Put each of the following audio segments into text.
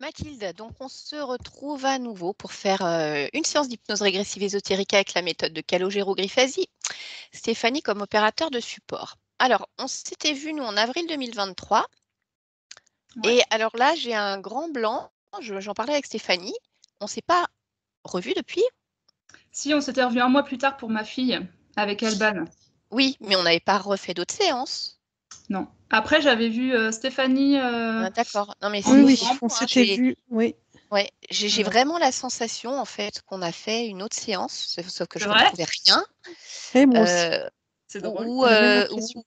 Mathilde, donc on se retrouve à nouveau pour faire une séance d'hypnose régressive ésotérique avec la méthode de Calogero-Griffasi. Stéphanie comme opérateur de support. Alors, on s'était vu, nous, en avril 2023. Ouais. Et alors là, j'ai un grand blanc. J'en parlais avec Stéphanie. On ne s'est pas revu depuis. Si, on s'était revu un mois plus tard pour ma fille, avec Alban. Oui, mais on n'avait pas refait d'autres séances. Non. Après, j'avais vu Stéphanie Ah, d'accord. Non, mais en Oui, novembre. on hein, s'était vu, oui. ouais, j'ai vraiment la sensation, en fait, qu'on a fait une autre séance, sauf que je C'est ne vrai? retrouvais rien. Et moi aussi, C'est drôle. Où, la même euh, impression.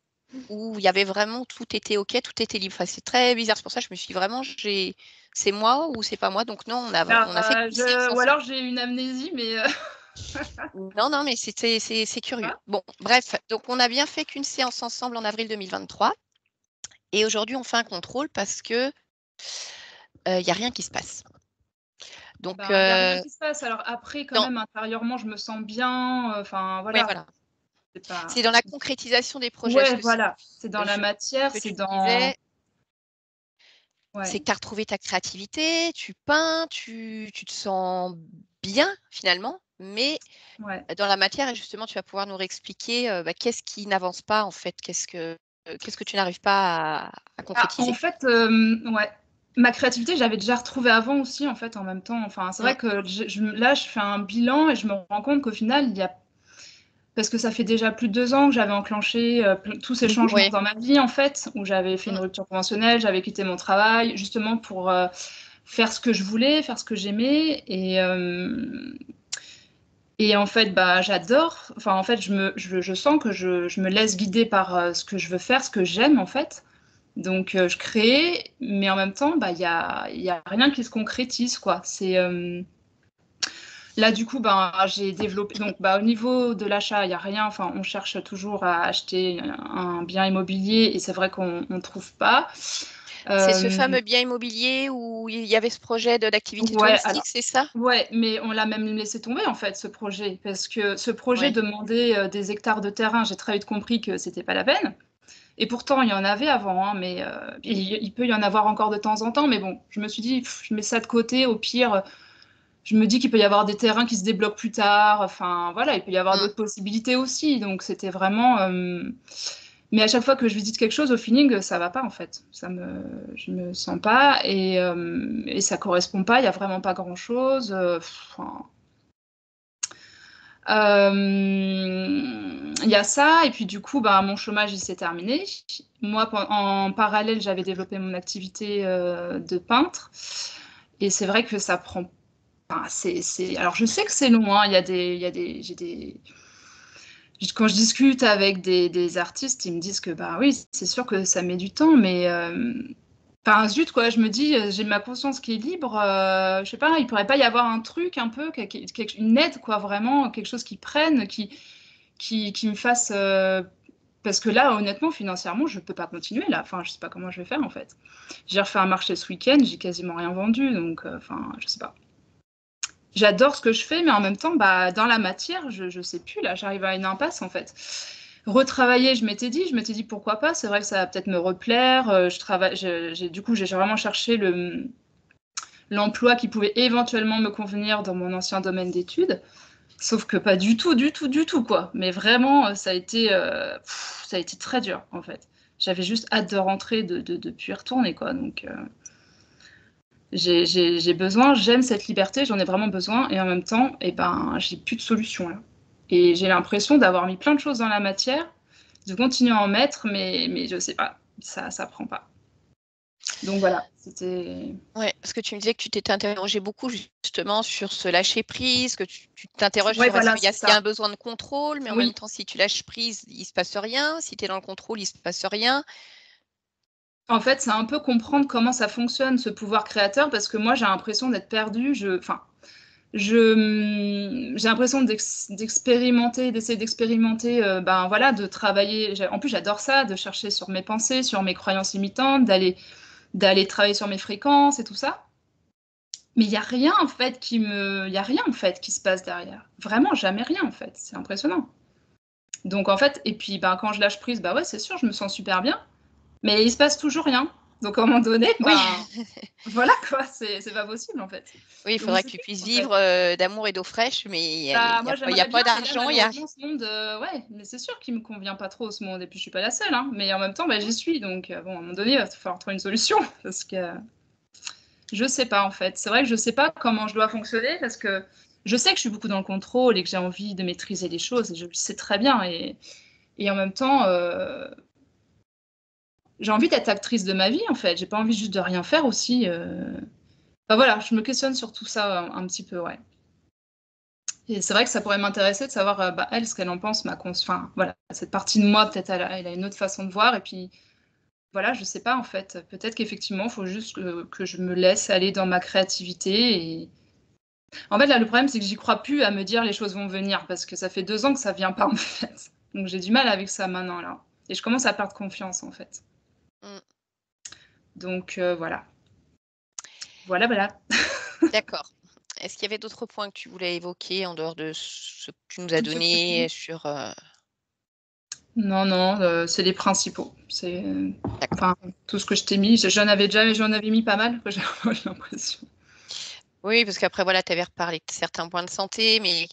où il y avait vraiment tout était OK, tout était libre. Enfin, c'est très bizarre. C'est pour ça que je me suis dit vraiment, c'est moi ou c'est pas moi. Donc non, on a fait une séance Ou ensemble. alors j'ai une amnésie, mais Non, mais c'est curieux. Ah. Bon, bref, donc on a bien fait qu'une séance ensemble en avril 2023. Et aujourd'hui, on fait un contrôle parce que il n'y a rien qui se passe. Donc, ben, il n'y a rien qui se passe. Alors après, quand non, même, intérieurement, je me sens bien. Enfin, ouais, voilà. voilà. C'est pas... C'est dans la concrétisation des projets. Ouais, Parce que voilà. C'est dans la matière, ce que c'est tu dans... disais, c'est Ouais. que tu as retrouvé ta créativité, tu peins, tu te sens bien finalement, mais Ouais. dans la matière, et justement, tu vas pouvoir nous réexpliquer qu'est-ce qui n'avance pas en fait, qu'est-ce que tu n'arrives pas à Ah, en concrétiser. fait, ouais. Ma créativité, j'avais déjà retrouvé avant aussi, en fait, en même temps. Enfin, c'est vrai que là, je fais un bilan et je me rends compte qu'au final, il y a... Parce que ça fait déjà plus de 2 ans que j'avais enclenché tous ces changements Oui. dans ma vie, en fait, où j'avais fait une rupture conventionnelle, j'avais quitté mon travail, justement pour faire ce que je voulais, faire ce que j'aimais. Et en fait, bah, j'adore. Enfin, en fait, je sens que je me laisse guider par ce que je veux faire, ce que j'aime, en fait. Donc, je crée, mais en même temps, bah, y a rien qui se concrétise, quoi. C'est... Là, du coup, ben, j'ai développé. Donc, bah, au niveau de l'achat, il n'y a rien. Enfin, on cherche toujours à acheter un bien immobilier et c'est vrai qu'on ne trouve pas. C'est ce fameux bien immobilier où il y avait ce projet d'activité Ouais, alors, touristique, c'est ça? ouais, mais on l'a même laissé tomber en fait, ce projet. Parce que ce projet Oui. demandait des hectares de terrain. J'ai très vite compris que c'était pas la peine. Et pourtant, il y en avait avant, hein, mais il peut y en avoir encore de temps en temps. Mais bon, je me suis dit, je mets ça de côté. Au pire, je me dis qu'il peut y avoir des terrains qui se débloquent plus tard. Enfin, voilà, il peut y avoir Mm. d'autres possibilités aussi. Donc, c'était vraiment. Mais à chaque fois que je visite quelque chose, au feeling, ça va pas en fait. Je me sens pas et ça correspond pas. Il y a vraiment pas grand-chose. Il y a ça, et puis du coup, bah, mon chômage, il s'est terminé. Moi, en parallèle, j'avais développé mon activité de peintre. Et c'est vrai que ça prend... Enfin, Alors, je sais que c'est long, hein. J'ai des... Quand je discute avec des artistes, ils me disent que, bah oui, c'est sûr que ça met du temps, mais... Enfin, zut, quoi, je me dis, j'ai ma conscience qui est libre. Je sais pas, il pourrait pas y avoir un truc un peu, une aide, quoi, vraiment, quelque chose qui prenne, qui me fasse. Parce que là, honnêtement, financièrement, je peux pas continuer là. Enfin, je sais pas comment je vais faire en fait. J'ai refait un marché ce week-end, j'ai quasiment rien vendu, donc enfin, je sais pas. J'adore ce que je fais, mais en même temps, bah, dans la matière, je sais plus là. J'arrive à une impasse en fait. Retravailler, je m'étais dit pourquoi pas. C'est vrai que ça va peut-être me replaire. Je travaille, du coup, j'ai vraiment cherché l'emploi qui pouvait éventuellement me convenir dans mon ancien domaine d'études. Sauf que pas du tout, du tout, du tout, quoi. Mais vraiment, ça a été très dur, en fait. J'avais juste hâte de rentrer, de puis y retourner, quoi. Donc, j'ai besoin, j'aime cette liberté, j'en ai vraiment besoin. Et en même temps, eh ben, j'ai plus de solution, là. Et j'ai l'impression d'avoir mis plein de choses dans la matière, de continuer à en mettre, mais je sais pas, ça prend pas. Donc voilà, c'était... Ouais, parce que tu me disais que tu t'étais interrogé beaucoup justement sur ce lâcher prise, que tu t'interroges Ouais, sur est-ce voilà, qu'il y a, c'est il y a ça. un besoin de contrôle, mais en même Oui. temps, si tu lâches prise, il se passe rien. Si tu es dans le contrôle, il se passe rien. En fait, c'est un peu comprendre comment ça fonctionne, ce pouvoir créateur, parce que moi, j'ai l'impression d'être perdue. J'ai l'impression d'expérimenter, d'essayer d'expérimenter, ben voilà, de travailler. En plus, j'adore ça, de chercher sur mes pensées, sur mes croyances limitantes, d'aller travailler sur mes fréquences et tout ça. Mais il y a rien en fait il y a rien en fait qui se passe derrière. Vraiment, jamais rien en fait. C'est impressionnant. Donc en fait, et puis ben quand je lâche prise, bah ouais, c'est sûr, je me sens super bien. Mais il se passe toujours rien. Donc, à un moment donné, Oui. voilà quoi, c'est pas possible en fait. Oui, il Donc, faudrait je que tu sais puisses pas, en fait. vivre d'amour et d'eau fraîche, mais il Moi, n'y a j'aimerais pas bien, mais là, d'argent, il y a... malheureusement, ce monde, ouais, mais c'est sûr qu'il me convient pas trop, ce monde. Et puis, je suis pas la seule, hein. Mais en même temps, j'y suis. Donc, bon, à un moment donné, il va falloir trouver une solution. Parce que je sais pas, en fait. C'est vrai que je sais pas comment je dois fonctionner, parce que je sais que je suis beaucoup dans le contrôle et que j'ai envie de maîtriser les choses. Et je le sais très bien. Et en même temps, j'ai envie d'être actrice de ma vie, en fait. J'ai pas envie juste de rien faire aussi. Enfin, voilà, je me questionne sur tout ça un petit peu, ouais. Et c'est vrai que ça pourrait m'intéresser de savoir, elle, ce qu'elle en pense, enfin, voilà, cette partie de moi, peut-être elle a une autre façon de voir. Et puis, voilà, je sais pas, en fait. Peut-être qu'effectivement, il faut juste que je me laisse aller dans ma créativité. Et... En fait, là, le problème, c'est que j'y crois plus à me dire les choses vont venir, parce que ça fait 2 ans que ça vient pas, en fait. Donc, j'ai du mal avec ça maintenant, là. Et je commence à perdre confiance, en fait. Mm. Donc, voilà. Voilà. D'accord. Est-ce qu'il y avait d'autres points que tu voulais évoquer en dehors de ce que tu nous as Tout ce que tu donné dis. sur... Non, c'est les principaux. C'est, D'accord. enfin, tout ce que je t'ai mis. J'en avais mis pas mal, j'ai l'impression. Oui, parce qu'après, voilà, tu avais reparlé de certains points de santé, mais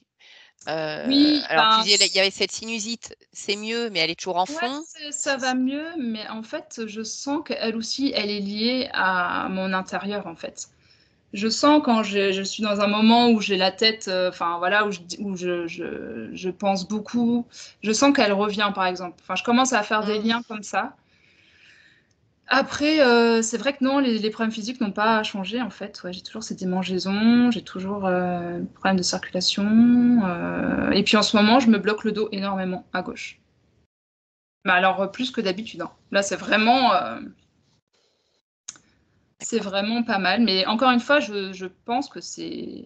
Oui, alors tu disais, il y avait cette sinusite, c'est mieux, mais elle est toujours en ouais, fond. ça va mieux, mais en fait, je sens qu'elle aussi, elle est liée à mon intérieur, en fait. Je sens quand je suis dans un moment où j'ai la tête, enfin voilà, où je pense beaucoup, je sens qu'elle revient, par exemple. Enfin, je commence à faire des Mm. liens comme ça. Après, c'est vrai que non, les problèmes physiques n'ont pas changé, en fait. Ouais, j'ai toujours ces démangeaisons, j'ai toujours problèmes de circulation. Et puis en ce moment, je me bloque le dos énormément à gauche. Mais alors, plus que d'habitude, hein. Là, c'est D'accord. vraiment pas mal. Mais encore une fois, je pense que c'est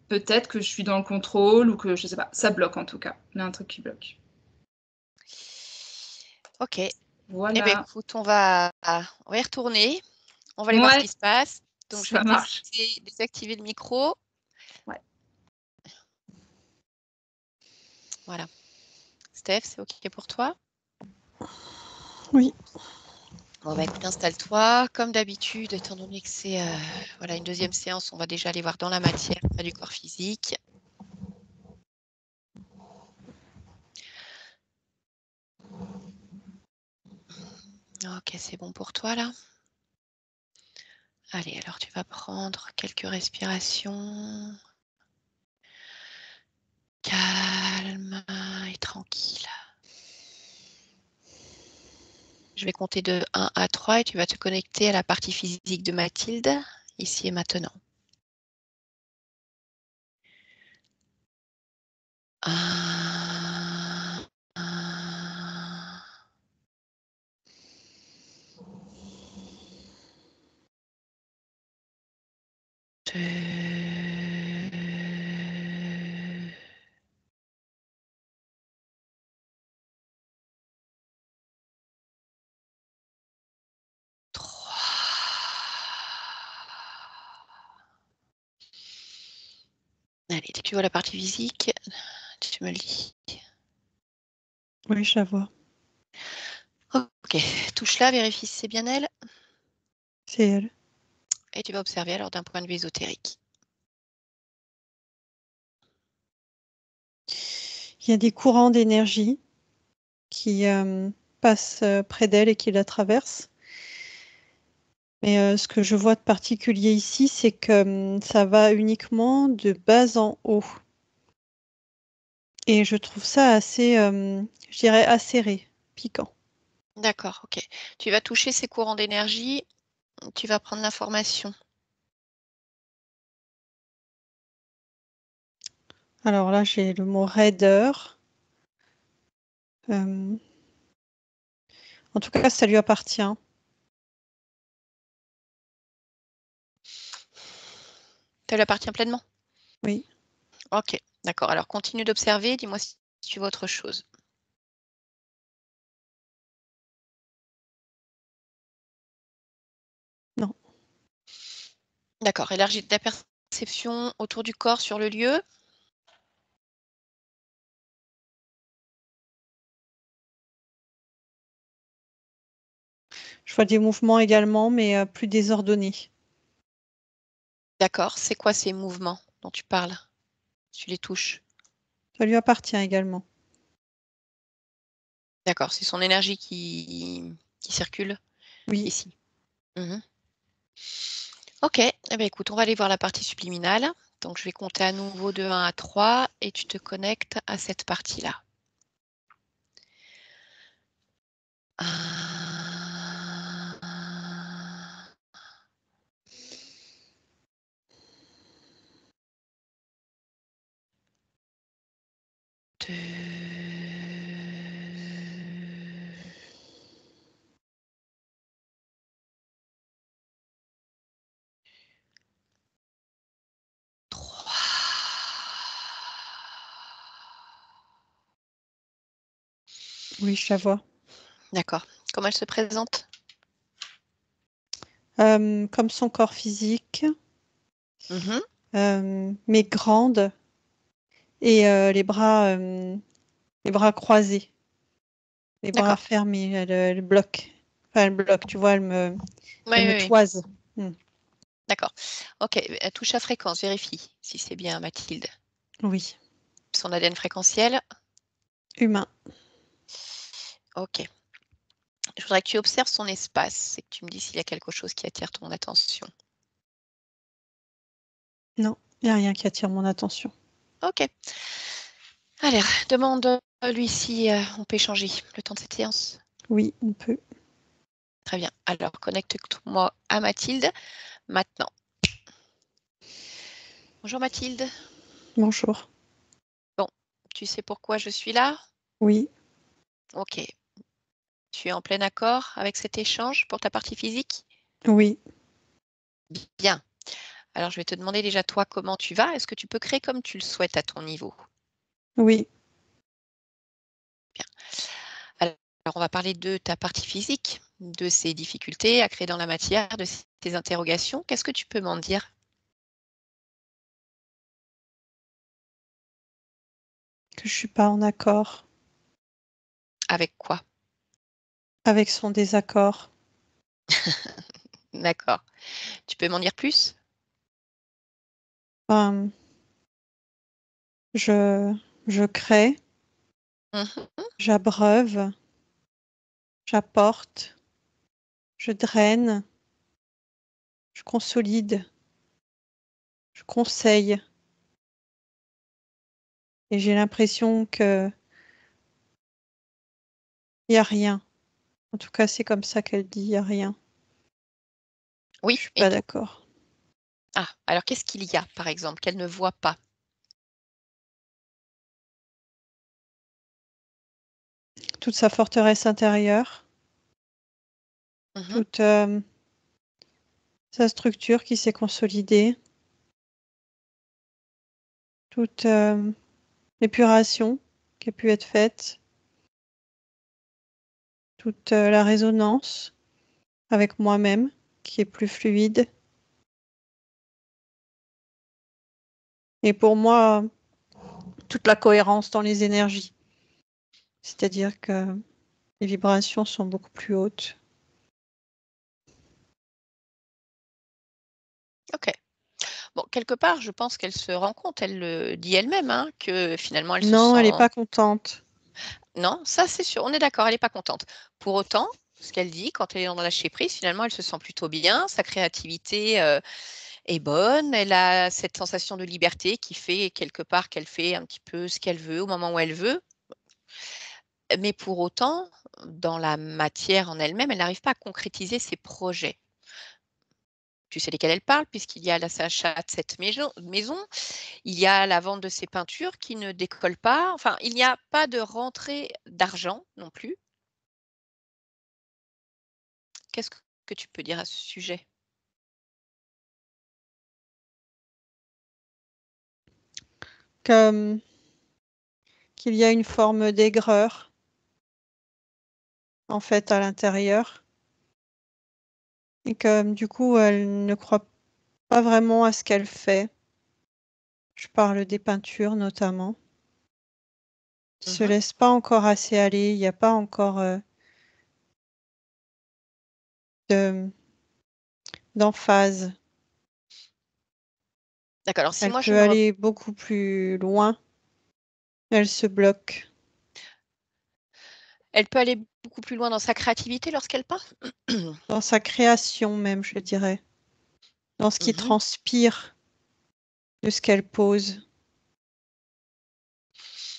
peut-être que je suis dans le contrôle ou que je sais pas. Ça bloque en tout cas. Il y a un truc qui bloque. Ok. Eh bien, Voilà. écoute, on va y retourner. On va aller voir ce Ouais, qui se passe. Donc, je vais ça marche. tester, désactiver le micro. Ouais. Voilà. Steph, c'est OK pour toi? Oui. Bon, bah, écoute, installe-toi. Comme d'habitude, étant donné que c'est voilà, une deuxième séance, on va déjà aller voir dans la matière, pas du corps physique. Ok, c'est bon pour toi là? Allez, alors tu vas prendre quelques respirations. Calme et tranquille. Je vais compter de 1 à 3 et tu vas te connecter à la partie physique de Mathilde, ici et maintenant. 1, 1, 2, 3. Allez, dès que tu vois la partie physique, tu me le dis. Oui, je la vois. Ok, touche là, vérifie si c'est bien elle. C'est elle. Et tu vas observer alors d'un point de vue ésotérique. Il y a des courants d'énergie qui passent près d'elle et qui la traversent. Mais ce que je vois de particulier ici, c'est que ça va uniquement de bas en haut. Et je trouve ça assez, je dirais, acéré, piquant. D'accord, ok. Tu vas toucher ces courants d'énergie, tu vas prendre l'information. Alors là, j'ai le mot raideur. En tout cas, ça lui appartient. Ça lui appartient pleinement? Oui. Ok, d'accord. Alors continue d'observer, dis-moi si tu vois autre chose. Non. D'accord, élargis ta perception autour du corps sur le lieu. Je vois des mouvements également, mais plus désordonnés. D'accord. C'est quoi ces mouvements dont tu parles? Tu les touches. Ça lui appartient également. D'accord. C'est son énergie qui circule Oui. ici. Mhm. Ok. Eh bien, écoute, on va aller voir la partie subliminale. Donc, je vais compter à nouveau de 1 à 3 et tu te connectes à cette partie-là. 1, 2, 3. Oui, je la vois. D'accord. Comment elle se présente? Comme son corps physique, mais grande et les bras croisés, les bras D'accord. fermés. Elle bloque. Enfin, elle bloque, tu vois, elle me Oui. toise. D'accord. Ok. Touche à fréquence, vérifie si c'est bien Mathilde. Oui, Son ADN fréquentiel. humain. Ok. Je voudrais que tu observes son espace et que tu me dis s'il y a quelque chose qui attire ton attention. Non, il n'y a rien qui attire mon attention. Ok. Allez, demande-lui si on peut échanger le temps de cette séance. Oui, on peut. Très bien. Alors, connecte-moi à Mathilde maintenant. Bonjour Mathilde. Bonjour. Bon, tu sais pourquoi je suis là? Oui, Ok. Tu es en plein accord avec cet échange pour ta partie physique? oui, Bien. Alors, je vais te demander déjà, toi, comment tu vas? Est-ce que tu peux créer comme tu le souhaites à ton niveau? oui. Bien. Alors, on va parler de ta partie physique, de ces difficultés à créer dans la matière, de tes interrogations. Qu'est-ce que tu peux m'en dire? Que je suis pas en accord Avec quoi? avec son désaccord. D'accord. Tu peux m'en dire plus? Enfin, je crée, Mhm. j'abreuve, j'apporte, je draine, je consolide, je conseille. Et j'ai l'impression que il y a rien. En tout cas, c'est comme ça qu'elle dit, il y a rien. Je Oui, suis et pas tout. d'accord. Ah, alors qu'est-ce qu'il y a, par exemple, qu'elle ne voit pas? Toute sa forteresse intérieure, Mhm. toute sa structure qui s'est consolidée, toute l'épuration qui a pu être faite, toute la résonance avec moi-même qui est plus fluide. Et pour moi, toute la cohérence dans les énergies. C'est-à-dire que les vibrations sont beaucoup plus hautes. Ok. Bon, quelque part, je pense qu'elle se rend compte, elle le dit elle-même, hein, que finalement, elle se Non, elle n'est sent... pas contente. Non, ça c'est sûr, on est d'accord, elle n'est pas contente. Pour autant, ce qu'elle dit, quand elle est dans le lâcher prise, finalement, elle se sent plutôt bien, sa créativité est bonne, elle a cette sensation de liberté qui fait quelque part qu'elle fait un petit peu ce qu'elle veut au moment où elle veut. Mais pour autant, dans la matière en elle-même, elle n'arrive pas à concrétiser ses projets. Tu sais lesquels elle parle, puisqu'il y a l'achat de cette maison, il y a la vente de ces peintures qui ne décollent pas. Enfin, il n'y a pas de rentrée d'argent non plus. Qu'est-ce que tu peux dire à ce sujet? Comme qu'il y a une forme d'aigreur, en fait, à l'intérieur. Et que du coup, elle ne croit pas vraiment à ce qu'elle fait. Je parle des peintures notamment. Se Mmh. laisse pas encore assez aller. Il n'y a pas encore d'emphase. D'accord, alors si Elle moi je peut me aller beaucoup plus loin. Elle se bloque. Elle peut aller beaucoup plus loin dans sa créativité lorsqu'elle peint? Dans sa création même, je dirais. Dans ce qui transpire de ce qu'elle pose.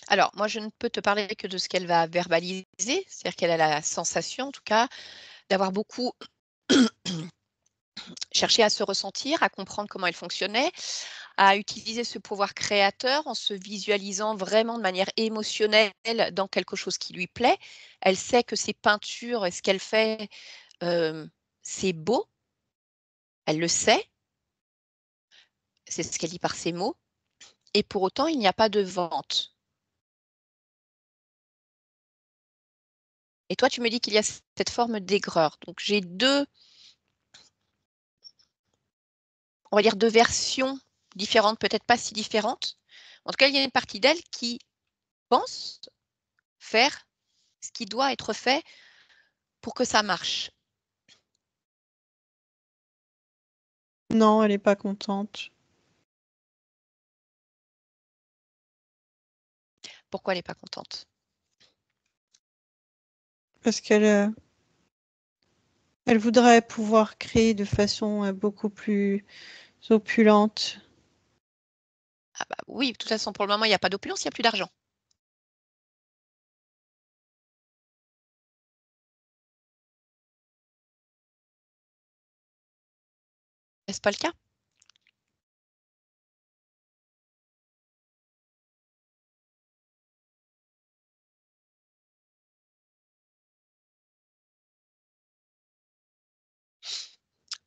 Alors, moi, je ne peux te parler que de ce qu'elle va verbaliser, c'est-à-dire qu'elle a la sensation, en tout cas, d'avoir beaucoup cherché à se ressentir, à comprendre comment elle fonctionnait, à utiliser ce pouvoir créateur en se visualisant vraiment de manière émotionnelle dans quelque chose qui lui plaît. Elle sait que ses peintures et ce qu'elle fait, c'est beau. Elle le sait. C'est ce qu'elle dit par ses mots. Et pour autant, il n'y a pas de vente. Et toi, tu me dis qu'il y a cette forme d'aigreur. Donc, j'ai on va dire 2 versions différentes, peut-être pas si différentes. En tout cas, il y a une partie d'elle qui pense faire ce qui doit être fait pour que ça marche. Non, elle n'est pas contente. Pourquoi elle n'est pas contente? Parce qu'elle elle voudrait pouvoir créer de façon beaucoup plus opulente. Ah bah oui, de toute façon, pour le moment, il n'y a pas d'opulence, il n'y a plus d'argent. N'est-ce pas le cas?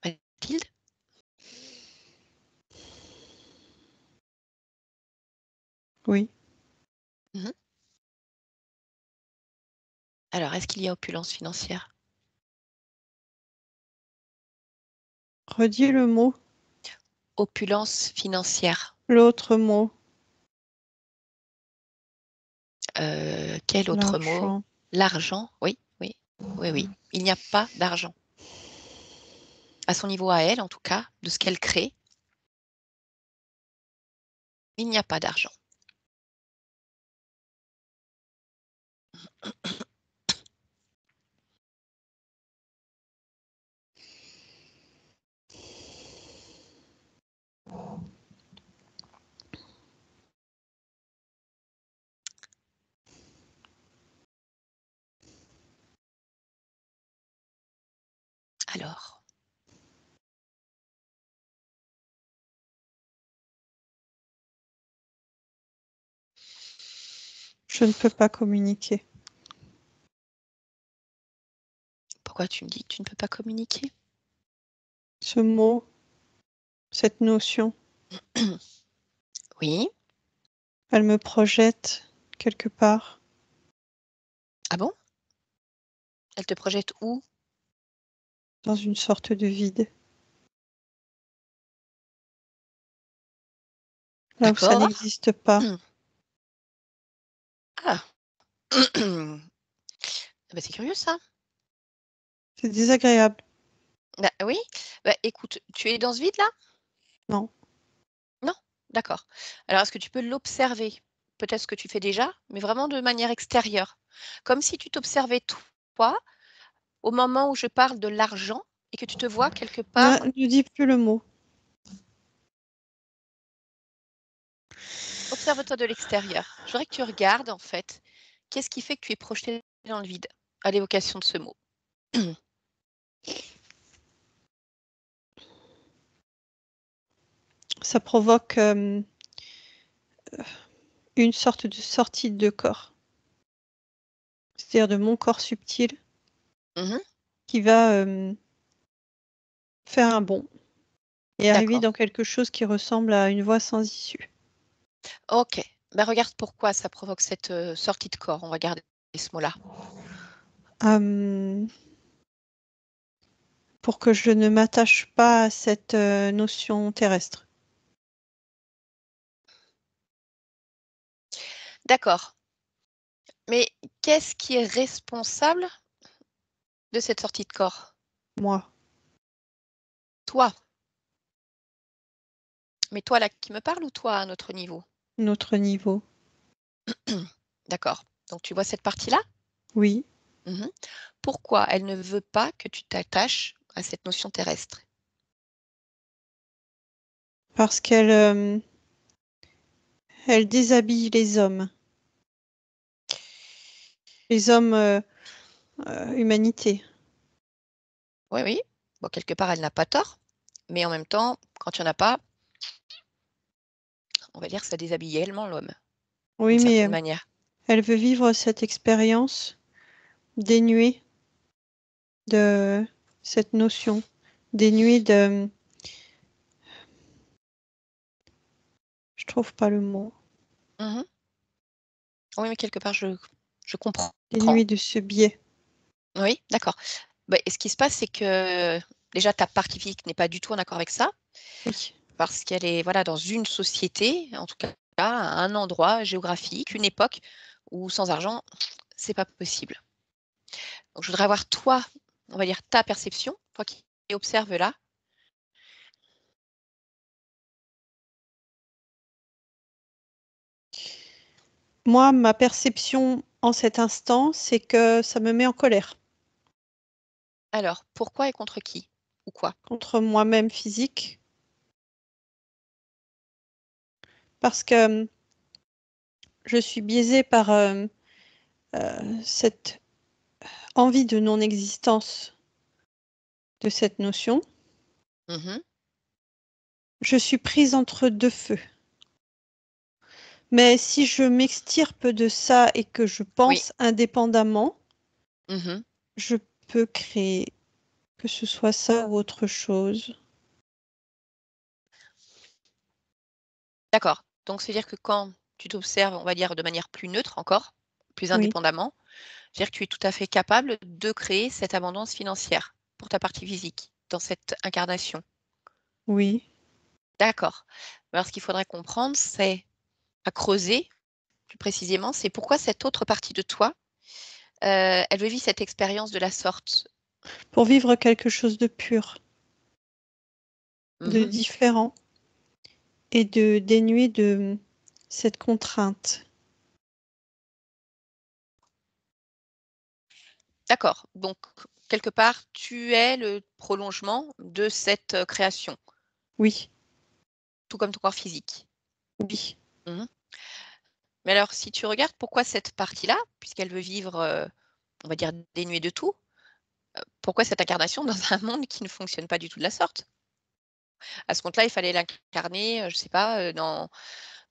Mathilde? Oui. Alors, est-ce qu'il y a opulence financière? Redis le mot. Opulence financière. L'autre mot. Quel autre mot? L'argent. L'argent, oui, oui, oui, oui. Il n'y a pas d'argent. À son niveau à elle, en tout cas, de ce qu'elle crée, il n'y a pas d'argent. Alors, Je ne peux pas communiquer. pourquoi tu me dis que tu ne peux pas communiquer? Ce mot, cette notion, Oui. elle me projette quelque part. Ah bon? Elle te projette où? Dans une sorte de vide. Là où ça D'accord. n'existe pas. Ah. Bah, c'est curieux ça. C'est désagréable. Bah, oui. Bah, écoute, tu es dans ce vide là? Non. Non? D'accord. Alors, est-ce que tu peux l'observer? Peut-être ce que tu fais déjà, mais vraiment de manière extérieure. Comme si tu t'observais toi, au moment où je parle de l'argent et que tu te vois quelque part. Ne dis plus le mot. Observe-toi de l'extérieur. Je voudrais que tu regardes en fait, qu'est-ce qui fait que tu es projeté dans le vide à l'évocation de ce mot? Ça provoque une sorte de sortie de corps. C'est-à-dire de mon corps subtil Mmh. qui va faire un bond et arriver D'accord. dans quelque chose qui ressemble à une voie sans issue. OK. Bah, regarde pourquoi ça provoque cette, sortie de corps. On va garder ce mot-là. Pour que je ne m'attache pas à cette notion terrestre. D'accord. Mais qu'est-ce qui est responsable de cette sortie de corps? Moi. Toi. Mais toi là qui me parle ou toi à un autre niveau? Notre niveau. D'accord. Donc tu vois cette partie-là? Oui, Mmh. Pourquoi elle ne veut pas que tu t'attaches à cette notion terrestre? parce qu'elle déshabille les hommes. Les hommes humanité. Oui, oui. Bon, quelque part, elle n'a pas tort, mais en même temps, quand il y en a pas, on va dire que ça déshabille également l'homme, d'une Oui, mais certaine manière. elle veut vivre cette expérience dénuée de cette notion, dénuée de... Je trouve pas le mot. Mmh. Oui, mais quelque part, je comprends. Dénuée de ce biais. Oui, d'accord. Bah, et ce qui se passe, c'est que déjà ta partie physique n'est pas du tout en accord avec ça, Oui, parce qu'elle est, voilà, dans une société, en tout cas à un endroit géographique, une époque où sans argent, c'est pas possible. Donc je voudrais avoir toi, on va dire ta perception, toi qui observes là. moi, ma perception en cet instant, c'est que ça me met en colère Alors, pourquoi et contre qui? Ou quoi? contre moi-même physique, parce que je suis biaisée par cette envie de non-existence de cette notion. Mmh. Je suis prise entre deux feux. Mais si je m'extirpe de ça et que je Oui. pense indépendamment, Mmh. je peux créer, que ce soit ça ou autre chose. D'accord. Donc c'est-à-dire que quand tu t'observes, on va dire de manière plus neutre encore, plus Oui, indépendamment, c'est-à-dire que tu es tout à fait capable de créer cette abondance financière pour ta partie physique, dans cette incarnation. oui, D'accord. Alors ce qu'il faudrait comprendre, c'est à creuser plus précisément, c'est pourquoi cette autre partie de toi, elle veut vivre cette expérience de la sorte? pour vivre quelque chose de pur, de Mmh. différent et de dénué de cette contrainte. D'accord. Donc quelque part, tu es le prolongement de cette, création, Oui, tout comme ton corps physique? oui. Mmh. Mais alors si tu regardes pourquoi cette partie-là, puisqu'elle veut vivre, on va dire dénuée de tout, pourquoi cette incarnation dans un monde qui ne fonctionne pas du tout de la sorte? À ce compte-là, il fallait l'incarner, je sais pas, dans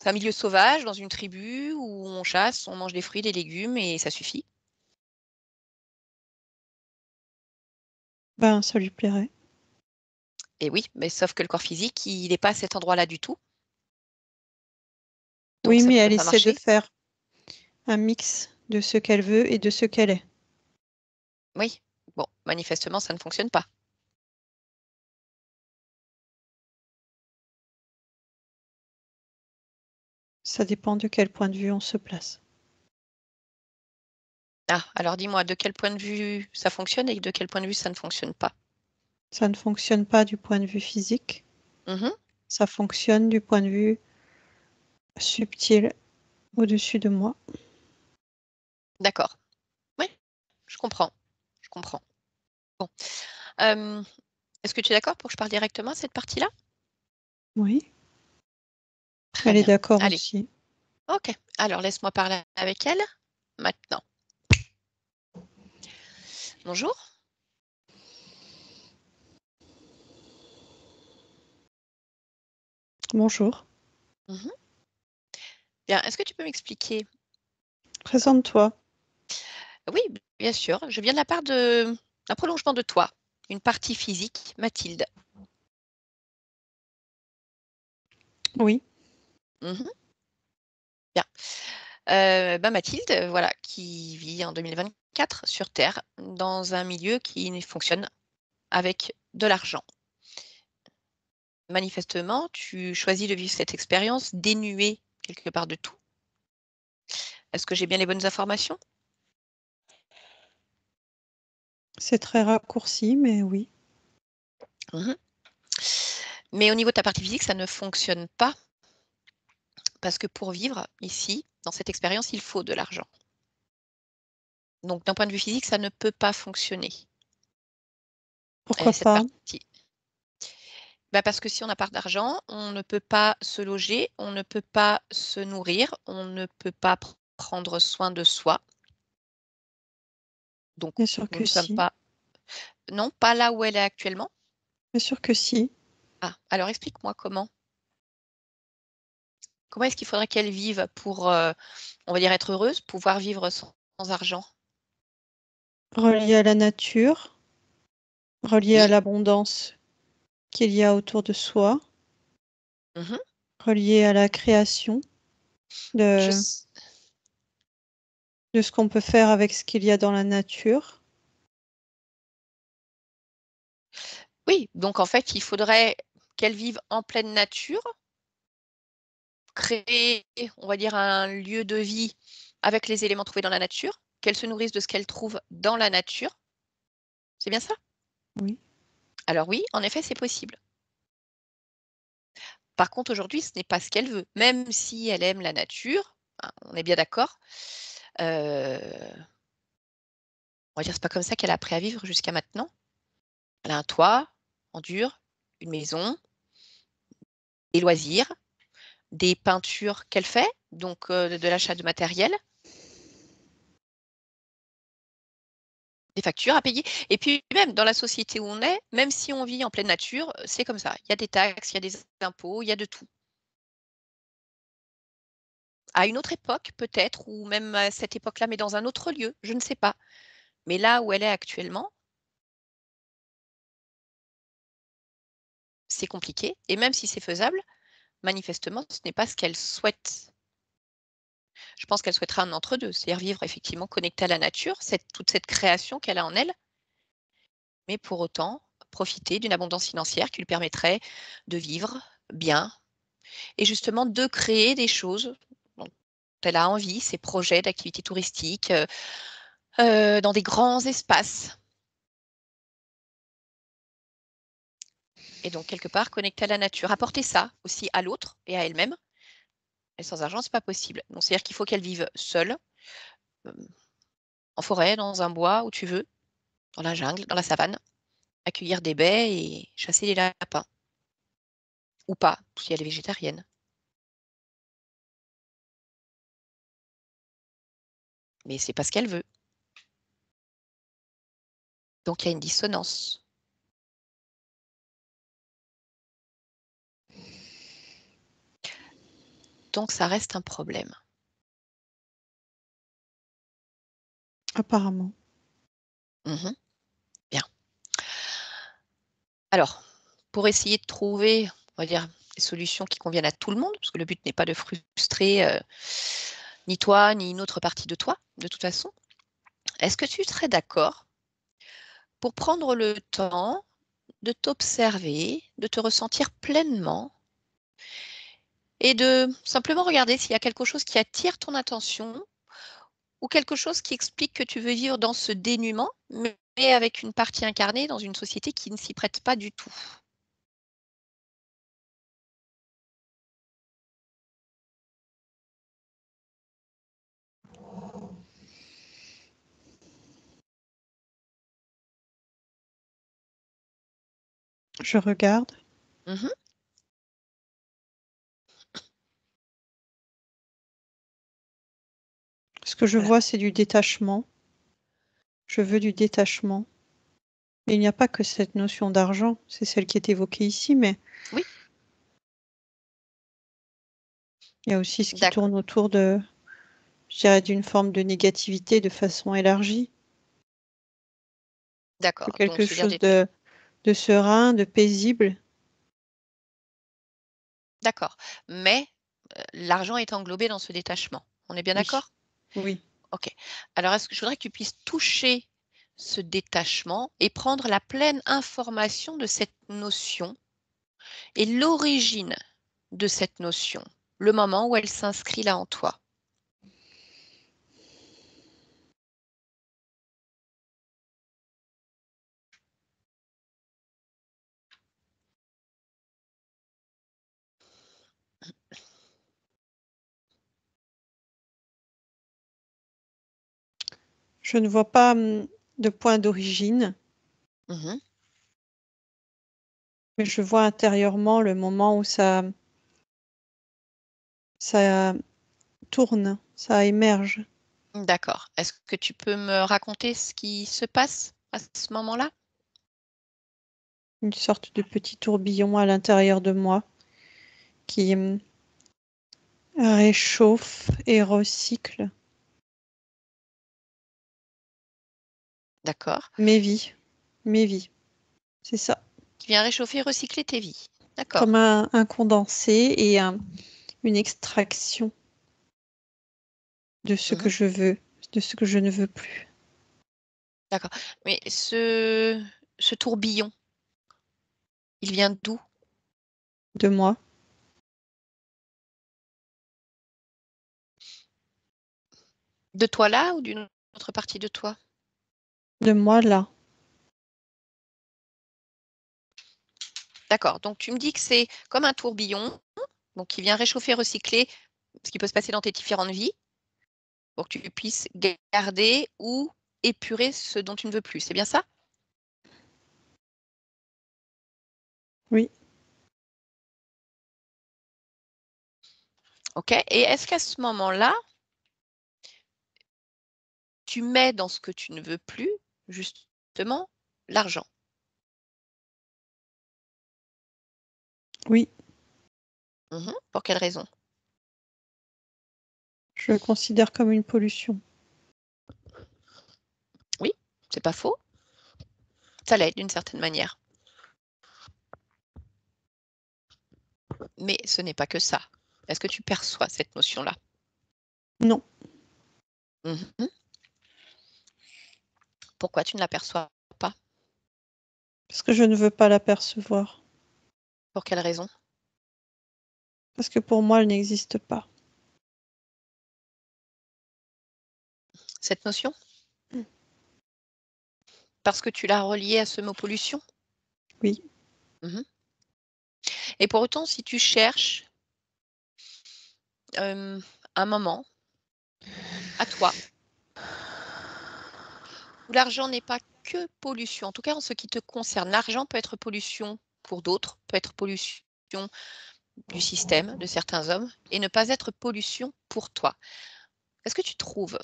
un milieu sauvage, dans une tribu où on chasse, on mange des fruits, des légumes et ça suffit. Ben, ça lui plairait. Et oui, mais sauf que le corps physique, il n'est pas à cet endroit-là du tout, donc Oui, ça mais ne peut elle pas essaie de marcher. faire un mix de ce qu'elle veut et de ce qu'elle est. Oui, bon, manifestement, ça ne fonctionne pas. Ça dépend de quel point de vue on se place. Ah, alors dis-moi, de quel point de vue ça fonctionne et de quel point de vue ça ne fonctionne pas? Ça ne fonctionne pas du point de vue physique, Mmh. ça fonctionne du point de vue subtil au-dessus de moi. D'accord. Oui, je comprends, je comprends. Bon, hem, est-ce que tu es d'accord pour que je parle directement à cette partie-là? Oui, Très elle est bien. d'accord Allez, aussi. OK. Alors laisse-moi parler avec elle, maintenant. Bonjour. Bonjour, Mmh. Bien, est-ce que tu peux m'expliquer présente-toi. oui, bien sûr, je viens de la part de d'un prolongement de toi, une partie physique, Mathilde. Oui, Mmh. Bien. Bah, Mathilde, voilà, qui vit en 2024 sur Terre, dans un milieu qui ne fonctionne avec de l'argent. Manifestement, tu choisis de vivre cette expérience dénuée quelque part de tout. Est-ce que j'ai bien les bonnes informations? c'est très raccourci, mais oui. Mmh. Mais au niveau de ta partie physique, ça ne fonctionne pas parce que pour vivre ici, dans cette expérience, il faut de l'argent. Donc d'un point de vue physique, ça ne peut pas fonctionner. Pourquoi Cette pas? partie. Parce que si on n'a pas d'argent, on ne peut pas se loger, on ne peut pas se nourrir, on ne peut pas prendre soin de soi. Donc Bien sûr nous que ne sommes si. pas. Non, pas là où elle est actuellement. Bien sûr que si. Ah, alors explique-moi comment. Comment est-ce qu'il faudrait qu'elle vive pour, on va dire, être heureuse, pouvoir vivre sans argent? Relié à la nature, relié à Oui. l'abondance qu'il y a autour de soi, Mhm. relié à la création Je de, s- de ce qu'on peut faire avec ce qu'il y a dans la nature. Oui, donc en fait, il faudrait qu'elle vive en pleine nature, créer, on va dire, un lieu de vie avec les éléments trouvés dans la nature, qu'elle se nourrisse de ce qu'elle trouve dans la nature. C'est bien ça? Oui. Alors oui, en effet, c'est possible. Par contre, aujourd'hui, ce n'est pas ce qu'elle veut. Même si elle aime la nature, hein, on est bien d'accord, on va dire, c'est pas comme ça qu'elle a appris à vivre jusqu'à maintenant. Elle a un toit en dur, une maison, des loisirs, des peintures qu'elle fait, donc de l'achat de matériel, des factures à payer. Et puis même dans la société où on est, même si on vit en pleine nature, c'est comme ça. Il y a des taxes, il y a des impôts, il y a de tout. À une autre époque, peut-être, ou même à cette époque-là, mais dans un autre lieu, je ne sais pas. Mais là où elle est actuellement, c'est compliqué. Et même si c'est faisable, manifestement, ce n'est pas ce qu'elle souhaite. Je pense qu'elle souhaiterait un entre-deux, c'est-à-dire vivre effectivement connectée à la nature, toute cette création qu'elle a en elle, mais pour autant profiter d'une abondance financière qui lui permettrait de vivre bien et justement de créer des choses dont elle a envie, ses projets d'activités touristiques, dans des grands espaces. Et donc, quelque part, connectée à la nature. Apporter ça aussi à l'autre et à elle-même. Et sans argent, c'est pas possible. Donc, c'est-à-dire qu'il faut qu'elle vive seule, euh, en forêt, dans un bois, où tu veux, dans la jungle, dans la savane, accueillir des baies et chasser les lapins. Ou pas, si elle est végétarienne. Mais c'est pas ce qu'elle veut. Donc, il y a une dissonance. Donc, ça reste un problème. Apparemment. Mhm. Bien. Alors, pour essayer de trouver, on va dire, des solutions qui conviennent à tout le monde, parce que le but n'est pas de frustrer ni toi, ni une autre partie de toi, de toute façon, est-ce que tu serais d'accord pour prendre le temps de t'observer, de te ressentir pleinement et de simplement regarder s'il y a quelque chose qui attire ton attention ou quelque chose qui explique que tu veux vivre dans ce dénuement, mais avec une partie incarnée dans une société qui ne s'y prête pas du tout. Je regarde. Mhm. Ce que je Voilà. vois, c'est du détachement. Je veux du détachement. Et il n'y a pas que cette notion d'argent, c'est celle qui est évoquée ici, mais Oui, il y a aussi ce qui d'accord. tourne autour de, je dirais, d'une forme de négativité de façon élargie. Que D'accord. Donc, quelque se dire chose de serein, de paisible. d'accord. Mais l'argent est englobé dans ce détachement. On est bien Oui, d'accord? oui. Ok. Alors, est-ce que je voudrais que tu puisses toucher ce détachement et prendre la pleine information de cette notion et l'origine de cette notion, le moment où elle s'inscrit là en toi. Je ne vois pas de point d'origine, Mhm. mais je vois intérieurement le moment où ça tourne, ça émerge. D'accord. Est-ce que tu peux me raconter ce qui se passe à ce moment-là? Une sorte de petit tourbillon à l'intérieur de moi qui réchauffe et recycle D'accord. mes vies. Mes vies, c'est ça. Qui vient réchauffer et recycler tes vies. D'accord. Comme un condensé et une extraction de ce que Mhm. je veux, de ce que je ne veux plus. D'accord. Mais ce tourbillon, il vient d'où? De moi, De toi là ou d'une autre partie de toi? de moi là. D'accord. Donc tu me dis que c'est comme un tourbillon, donc qui vient réchauffer, recycler ce qui peut se passer dans tes différentes vies pour que tu puisses garder ou épurer ce dont tu ne veux plus. C'est bien ça? Oui, OK. Et est-ce qu'à ce moment-là, tu mets dans ce que tu ne veux plus, justement, l'argent? oui, Mhm. Pour quelle raison? je le considère comme une pollution. Oui, c'est pas faux. Ça l'aide d'une certaine manière. Mais ce n'est pas que ça. Est-ce que tu perçois cette notion-là? Non, Mhm. Pourquoi tu ne l'aperçois pas? parce que je ne veux pas l'apercevoir. Pour quelle raison? Parce que pour moi, elle n'existe pas. Cette notion? Parce que tu l'as reliée à ce mot pollution? Oui, Mhm. Et pour autant, si tu cherches un moment à toi où l'argent n'est pas que pollution, en tout cas en ce qui te concerne, l'argent peut être pollution pour d'autres, peut être pollution du système, de certains hommes, et ne pas être pollution pour toi. Est-ce que tu trouves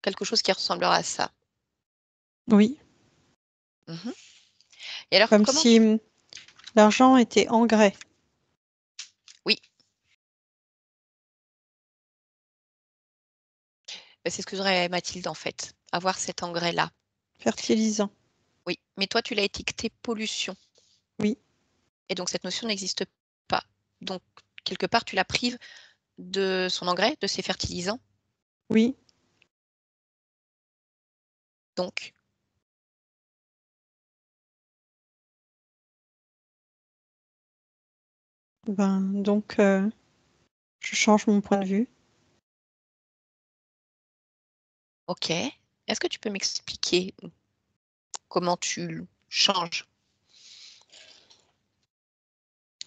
quelque chose qui ressemblera à ça? oui. Mhm. Et alors, Comme comment si tu... l'argent était engrais, Oui, c'est ce que dirait Mathilde en fait, avoir cet engrais-là. fertilisant. Oui, mais toi, tu l'as étiqueté pollution. Oui, Et donc, cette notion n'existe pas. Donc, quelque part, tu la prives de son engrais, de ses fertilisants. oui. Donc, Donc, je change mon point de vue. OK. Est-ce que tu peux m'expliquer comment tu changes?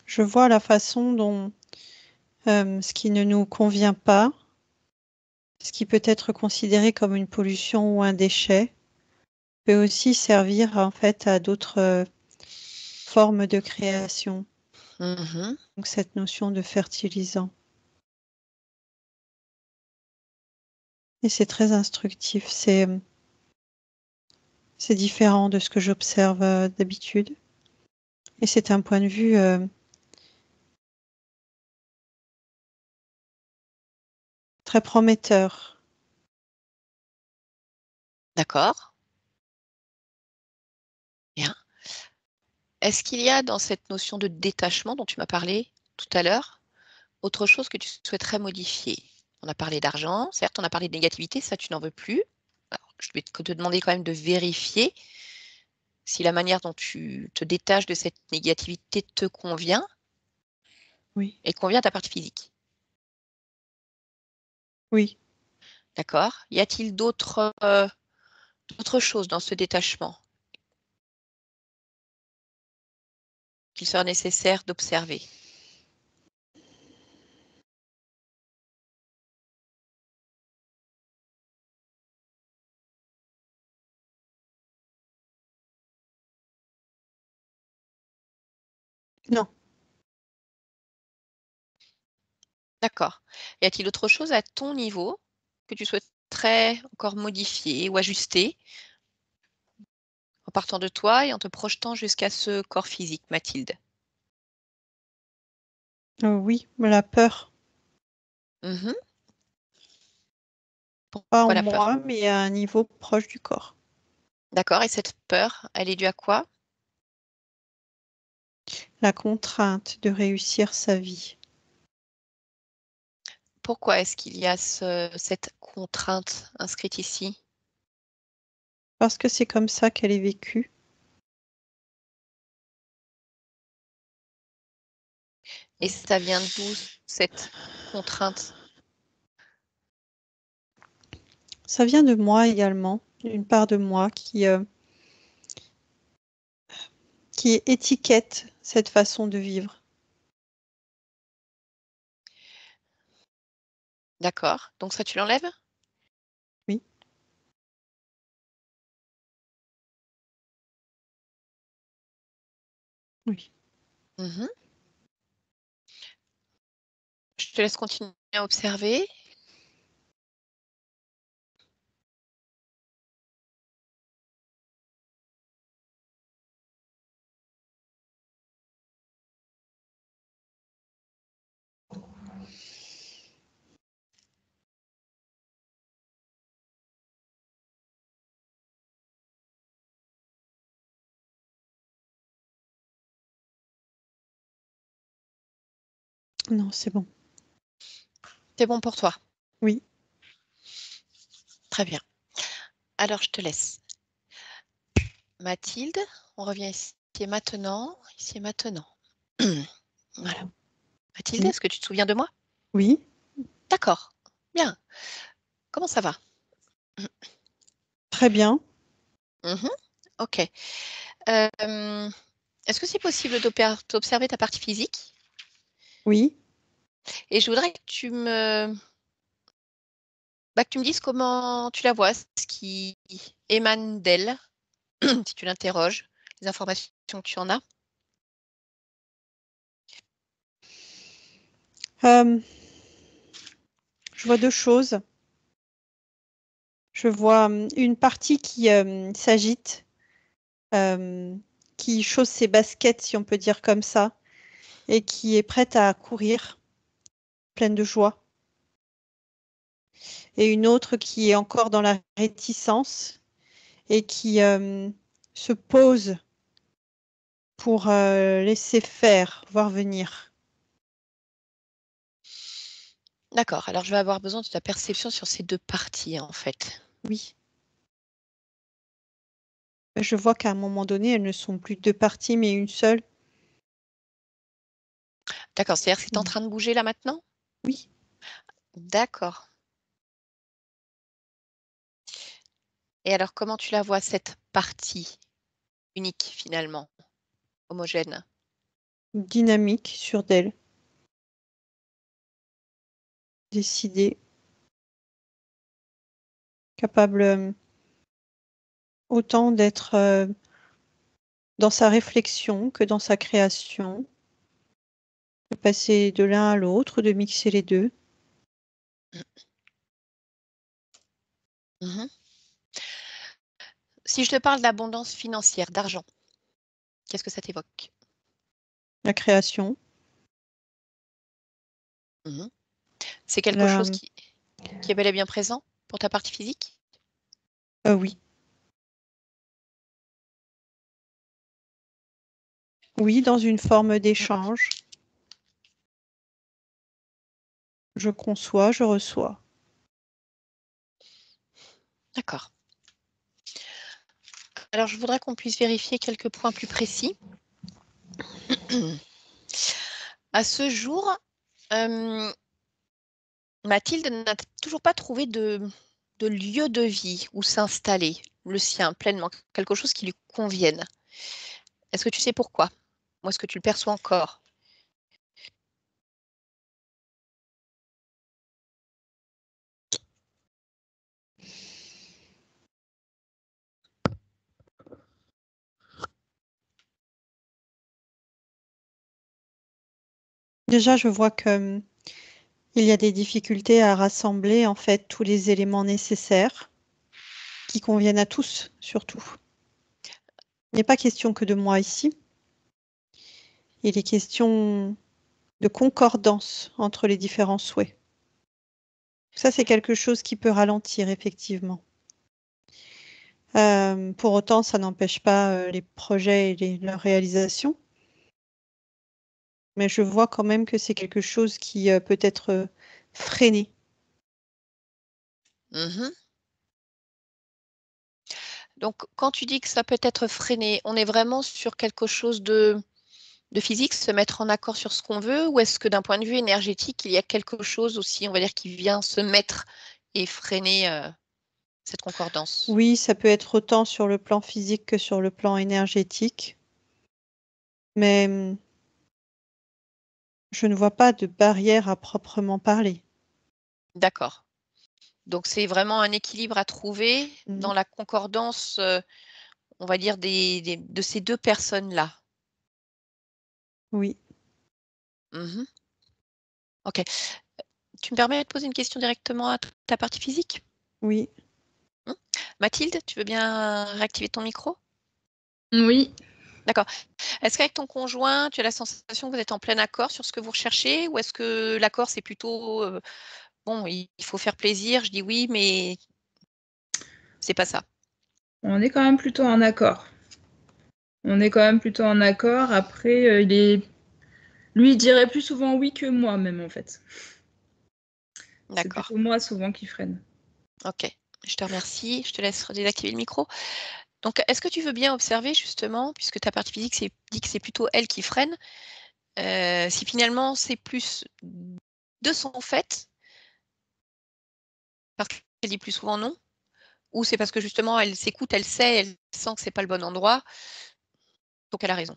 Je vois la façon dont ce qui ne nous convient pas, ce qui peut être considéré comme une pollution ou un déchet, peut aussi servir en fait à d'autres formes de création. Mhm. Donc cette notion de fertilisant. Et c'est très instructif. C'est différent de ce que j'observe d'habitude. Et c'est un point de vue très prometteur. D'accord. Bien. Est-ce qu'il y a dans cette notion de détachement dont tu m'as parlé tout à l'heure, autre chose que tu souhaiterais modifier? On a parlé d'argent, certes, on a parlé de négativité, ça tu n'en veux plus. Alors, je vais te demander quand même de vérifier si la manière dont tu te détaches de cette négativité te convient Oui, et convient à ta partie physique. oui. D'accord? Y a-t-il d'autres choses dans ce détachement qu'il sera nécessaire d'observer? Non. D'accord. Y a-t-il autre chose à ton niveau que tu souhaiterais encore modifier ou ajuster en partant de toi et en te projetant jusqu'à ce corps physique, Mathilde? Oui, la peur. Mmh. Pas en Pourquoi la peur? moi, mais à un niveau proche du corps. D'accord, et cette peur, elle est due à quoi? La contrainte de réussir sa vie. Pourquoi est-ce qu'il y a cette contrainte inscrite ici? Parce que c'est comme ça qu'elle est vécue. Et ça vient d'où cette contrainte? Ça vient de moi également, une part de moi qui étiquette cette façon de vivre. D'accord, donc ça tu l'enlèves? Oui, oui. Mmh. Je te laisse continuer à observer. Non, c'est bon. C'est bon pour toi? Oui, Très bien. Alors je te laisse. Mathilde, on revient ici et maintenant, ici et maintenant. Voilà. Mathilde, oui, est-ce que tu te souviens de moi? oui. D'accord, bien. Comment ça va? Très bien. Mmh. OK. Est-ce que c'est possible d'observer ta partie physique? Oui. Et je voudrais que que tu me dises comment tu la vois, ce qui émane d'elle, si tu l'interroges, les informations que tu en as. Euh, je vois deux choses. Je vois une partie qui s'agite, euh, qui chausse ses baskets, si on peut dire comme ça, et qui est prête à courir, pleine de joie. Et une autre qui est encore dans la réticence et qui se pose pour laisser faire, voir venir. D'accord, alors je vais avoir besoin de ta perception sur ces 2 parties, en fait. Oui. Je vois qu'à un moment donné, elles ne sont plus deux parties, mais une seule. D'accord, c'est-à-dire que c'est en train de bouger là maintenant? Oui. D'accord. Et alors comment tu la vois cette partie unique finalement, homogène? Dynamique, sûre d'elle, décidée, capable autant d'être dans sa réflexion que dans sa création, de passer de l'un à l'autre, de mixer les deux. Mmh. Si je te parle d'abondance financière, d'argent, qu'est-ce que ça t'évoque? La création, Mmh. C'est quelque la, chose qui est bel et bien présent pour ta partie physique? oui, oui, dans une forme d'échange. Je conçois, je reçois. D'accord. Alors je voudrais qu'on puisse vérifier quelques points plus précis. À ce jour, hem, Mathilde n'a toujours pas trouvé de lieu de vie où s'installer, le sien pleinement, quelque chose qui lui convienne. Est-ce que tu sais pourquoi? Ou est-ce que tu le perçois encore? Déjà, je vois que il y a des difficultés à rassembler en fait tous les éléments nécessaires qui conviennent à tous, surtout. Il n'est pas question que de moi ici. Il est question de concordance entre les différents souhaits. Ça, c'est quelque chose qui peut ralentir, effectivement. Pour autant, ça n'empêche pas les projets et leur réalisation. Mais je vois quand même que c'est quelque chose qui peut être freiné. Mhm. Donc, quand tu dis que ça peut être freiné, on est vraiment sur quelque chose de physique, se mettre en accord sur ce qu'on veut, ou est-ce que d'un point de vue énergétique, il y a quelque chose aussi, on va dire, qui vient se mettre et freiner cette concordance? Oui, ça peut être autant sur le plan physique que sur le plan énergétique. Mais je ne vois pas de barrière à proprement parler. D'accord. Donc, c'est vraiment un équilibre à trouver Mhm. dans la concordance, on va dire, de ces deux personnes-là. Oui, Mhm. Ok. Tu me permets de poser une question directement à ta partie physique? oui. Mathilde, tu veux bien réactiver ton micro? Oui. D'accord. Est-ce qu'avec ton conjoint, tu as la sensation que vous êtes en plein accord sur ce que vous recherchez, ou est-ce que l'accord, c'est plutôt bon, il faut faire plaisir, je dis oui, mais c'est pas ça? On est quand même plutôt en accord. On est quand même plutôt en accord. Après, lui, il dirait plus souvent oui que moi, même, en fait. C'est D'accord. plutôt moi, souvent, qui freine. Ok. Je te remercie. Je te laisse désactiver le micro. Donc, est-ce que tu veux bien observer, justement, puisque ta partie physique dit que c'est plutôt elle qui freine, si finalement c'est plus de son fait, parce qu'elle dit plus souvent non, ou c'est parce que justement elle s'écoute, elle sait, elle sent que c'est pas le bon endroit, donc elle a raison?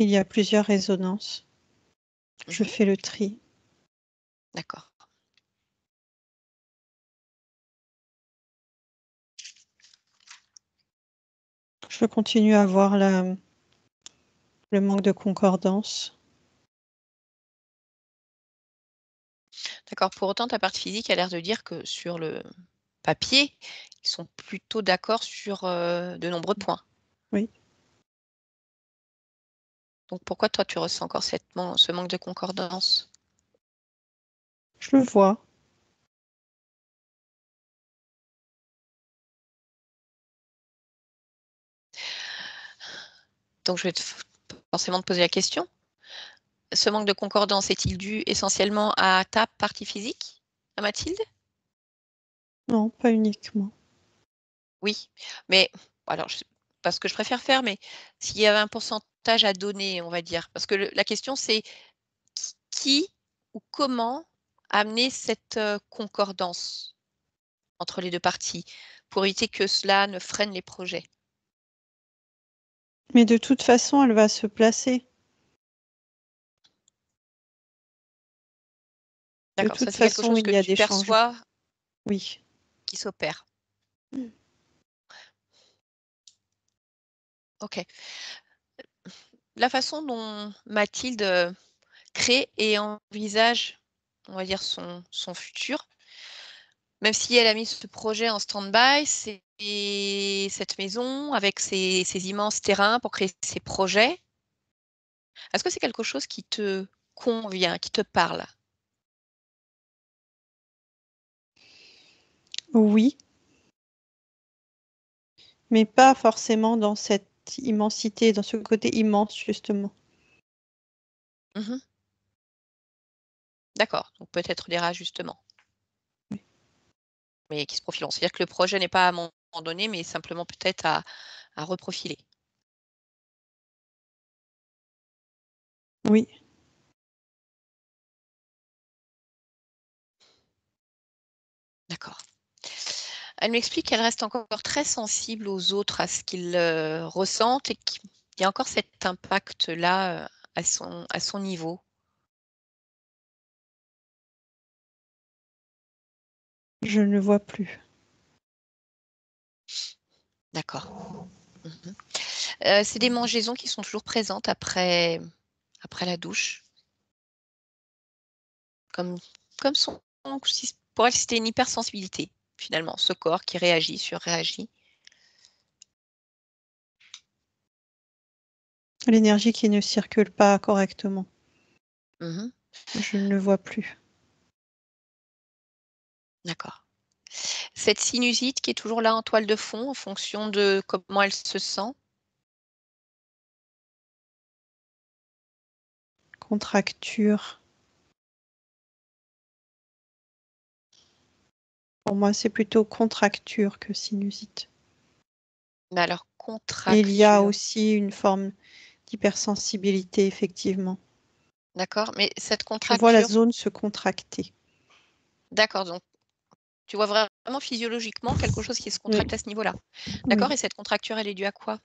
Il y a plusieurs résonances. Je Mhm. fais le tri. D'accord. Je continue à voir le manque de concordance. D'accord. Pour autant, ta partie physique a l'air de dire que sur le papier, ils sont plutôt d'accord sur de nombreux points. Oui. Donc pourquoi toi tu ressens encore ce manque de concordance? Je le vois. Donc je vais forcément te poser la question. Ce manque de concordance est-il dû essentiellement à ta partie physique, à Mathilde? Non, pas uniquement. Oui, mais alors, je sais pas ce que je préfère faire, mais s'il y avait un pourcentage à donner, on va dire, parce que la question c'est qui ou comment amener cette concordance entre les deux parties pour éviter que cela ne freine les projets? Mais de toute façon, elle va se placer. De D'accord, ça toute c'est quelque façon, chose il que y a tu des changements. perçois Oui. qui s'opère. Ok. La façon dont Mathilde crée et envisage, on va dire, son futur, même si elle a mis ce projet en stand-by, c'est cette maison avec ces immenses terrains pour créer ses projets. Est-ce que c'est quelque chose qui te convient, qui te parle? Oui, mais pas forcément dans cette immensité, dans ce côté immense, justement. Mmh. D'accord, donc peut-être des réajustements, mais qui se profilent. C'est-à-dire que le projet n'est pas abandonné, mais simplement peut-être à reprofiler. Oui, D'accord. Elle m'explique qu'elle reste encore très sensible aux autres, à ce qu'ils ressentent et qu'il y a encore cet impact-là, à son niveau? Je ne le vois plus. D'accord. Mmh. C'est des mangeaisons qui sont toujours présentes après la douche? Comme son si pour elle, c'était une hypersensibilité, finalement, ce corps qui réagit, surréagit. L'énergie qui ne circule pas correctement. Mmh. Je ne le vois plus. D'accord. Cette sinusite qui est toujours là en toile de fond en fonction de comment elle se sent? Contracture. Pour moi, c'est plutôt contracture que sinusite. Mais alors Et il y a contracture, aussi une forme d'hypersensibilité, effectivement. d'accord, mais cette Je vois la contracture zone se contracter. d'accord, donc tu vois vraiment physiologiquement quelque chose qui se Oui, contracte à ce niveau-là? D'accord, oui. et cette contracture, elle est due à quoi?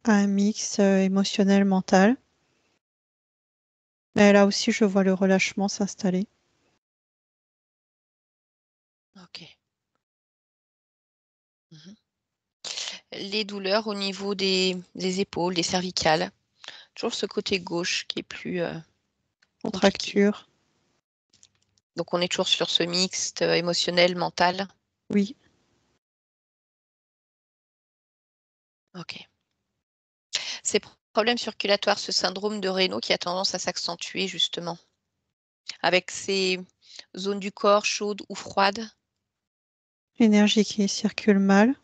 Un mix émotionnel, mental. Mais là aussi, je vois le relâchement s'installer. OK. Mmh. Les douleurs au niveau des épaules, des cervicales, toujours ce côté gauche qui est plus, compliqué. Contracture. Donc on est toujours sur ce mixte, émotionnel, mental? Oui. OK. Ces problèmes circulatoires, ce syndrome de Raynaud qui a tendance à s'accentuer justement, avec ces zones du corps chaudes ou froides? L'énergie qui circule mal.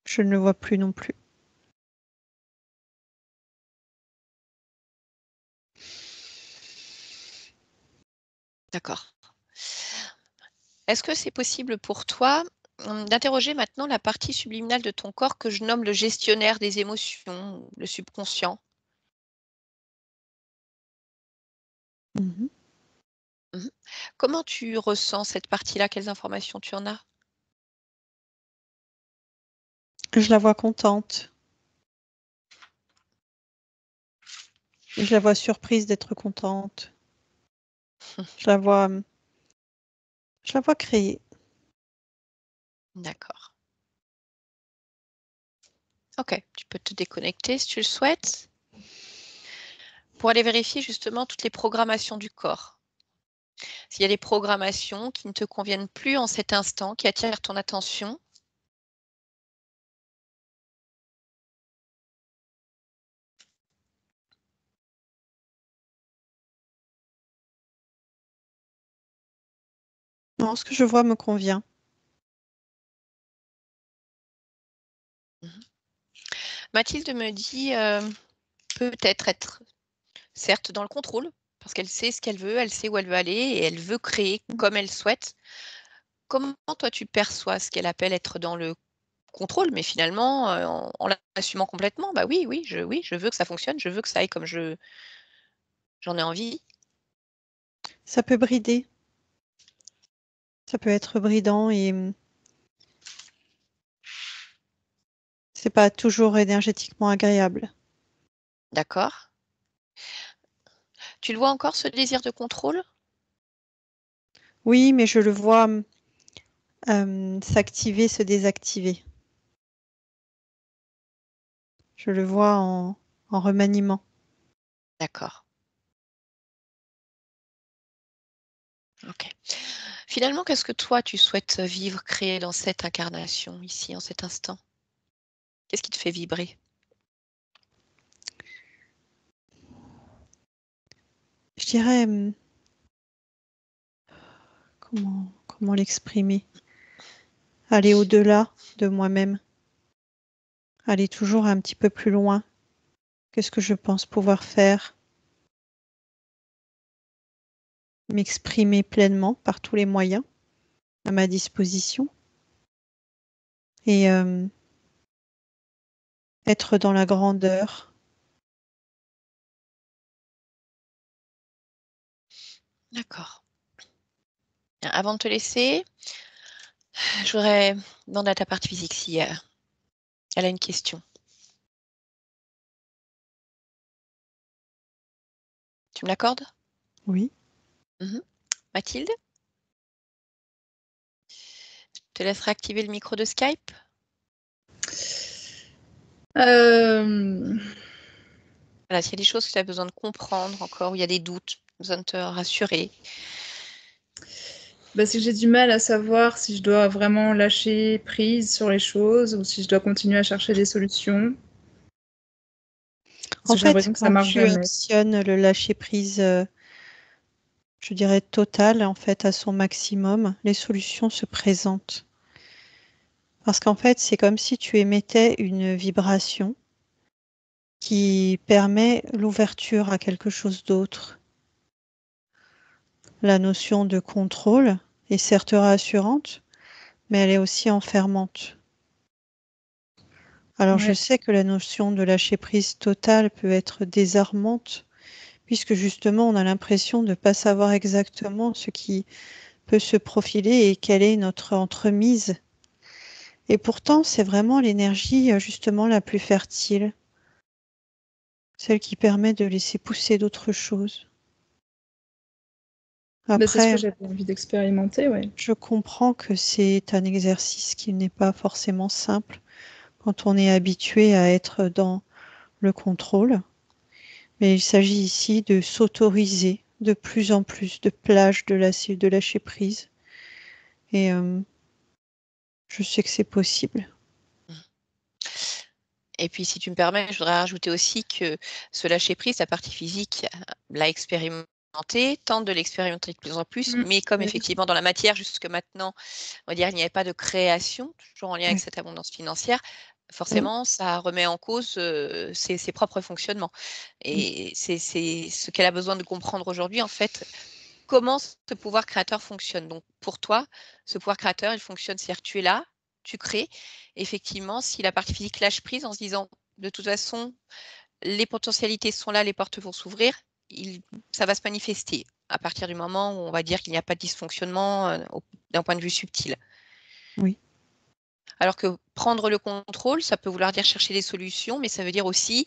Je ne le vois plus non plus. D'accord. Est-ce que c'est possible pour toi, d'interroger maintenant la partie subliminale de ton corps que je nomme le gestionnaire des émotions, le subconscient? Mhm. Mmh. Comment tu ressens cette partie-là? Quelles informations tu en as? Je la vois contente. Je la vois surprise d'être contente. Je la vois, je la vois créer. D'accord. OK, tu peux te déconnecter si tu le souhaites, pour aller vérifier justement toutes les programmations du corps. S'il y a des programmations qui ne te conviennent plus en cet instant, qui attirent ton attention. Non, ce que je vois me convient. Mmh. Mathilde me dit, peut-être être certes dans le contrôle, parce qu'elle sait ce qu'elle veut, elle sait où elle veut aller et elle veut créer comme elle souhaite. Comment toi tu perçois ce qu'elle appelle être dans le contrôle? Mais finalement, en l'assumant complètement, bah oui, je veux que ça fonctionne, je veux que ça aille comme j'en ai envie. Ça peut brider. Ça peut être bridant et c'est pas toujours énergétiquement agréable. D'accord. Tu le vois encore ce désir de contrôle? Oui, mais je le vois s'activer, se désactiver. Je le vois en remaniement. D'accord. OK. Finalement, qu'est-ce que toi tu souhaites vivre, créer dans cette incarnation, ici, en cet instant? Qu'est-ce qui te fait vibrer? Je dirais, comment l'exprimer? Aller au-delà de moi-même, aller toujours un petit peu plus loin que ce que je pense pouvoir faire, m'exprimer pleinement par tous les moyens à ma disposition et être dans la grandeur. D'accord. Avant de te laisser, Je voudrais demander à ta partie physique si elle a une question. Tu me l'accordes? Oui. Mathilde? Je te laisserai activer le micro de Skype. Voilà, s'il y a des choses que tu as besoin de comprendre encore, où il y a des doutes, besoin de te rassurer. C'est que j'ai du mal à savoir si je dois vraiment lâcher prise sur les choses ou si je dois continuer à chercher des solutions. Parce En que j'ai fait, l'impression que ça quand marche tu jamais. actionnes le lâcher-prise, je dirais total, en fait, à son maximum, les solutions se présentent. Parce qu'en fait, c'est comme si tu émettais une vibration qui permet l'ouverture à quelque chose d'autre. La notion de contrôle est certes rassurante, mais elle est aussi enfermante. Alors je Ouais. sais que la notion de lâcher prise totale peut être désarmante, puisque justement on a l'impression de ne pas savoir exactement ce qui peut se profiler et quelle est notre entremise. Et pourtant, c'est vraiment l'énergie justement la plus fertile, celle qui permet de laisser pousser d'autres choses. C'est ce que Après, j'avais envie d'expérimenter, ouais. je comprends que c'est un exercice qui n'est pas forcément simple quand on est habitué à être dans le contrôle, mais il s'agit ici de s'autoriser de plus en plus de plages de lâcher prise. Et je sais que c'est possible. Et puis, si tu me permets, je voudrais rajouter aussi que ce lâcher-prise, la partie physique l'a expérimenté, tente de l'expérimenter de plus en plus, mais comme Oui. effectivement dans la matière, jusque maintenant, on va dire, il n'y avait pas de création, toujours en lien avec cette abondance financière, forcément, ça remet en cause ses propres fonctionnements. Et c'est ce qu'elle a besoin de comprendre aujourd'hui, en fait, comment ce pouvoir créateur fonctionne. Donc, pour toi, ce pouvoir créateur, il fonctionne, c'est-à-dire tu es là, tu crées. Effectivement, si la partie physique lâche prise en se disant, de toute façon, les potentialités sont là, les portes vont s'ouvrir, ça va se manifester à partir du moment où on va dire qu'il n'y a pas de dysfonctionnement d'un point de vue subtil. Oui. Alors que prendre le contrôle, ça peut vouloir dire chercher des solutions, mais ça veut dire aussi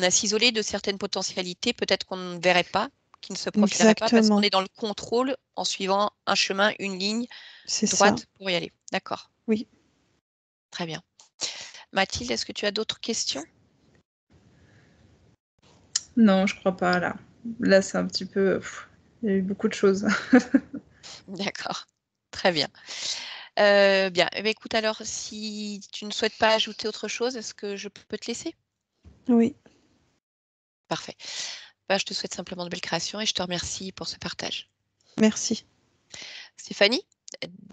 s'isoler de certaines potentialités, peut-être qu'on ne verrait pas, qui ne se profileraient pas, parce qu'on Exactement. est dans le contrôle en suivant un chemin, une ligne C'est ça. droite pour y aller. D'accord. Oui. Très bien. Mathilde, est-ce que tu as d'autres questions? Non, je crois pas, là. Là, c'est un petit peu... il y a eu beaucoup de choses. D'accord. Très bien. Bien. Eh bien, écoute, alors, si tu ne souhaites pas ajouter autre chose, est-ce que je peux te laisser? Oui. Parfait. Je te souhaite simplement de belles créations et je te remercie pour ce partage. Merci. Stéphanie,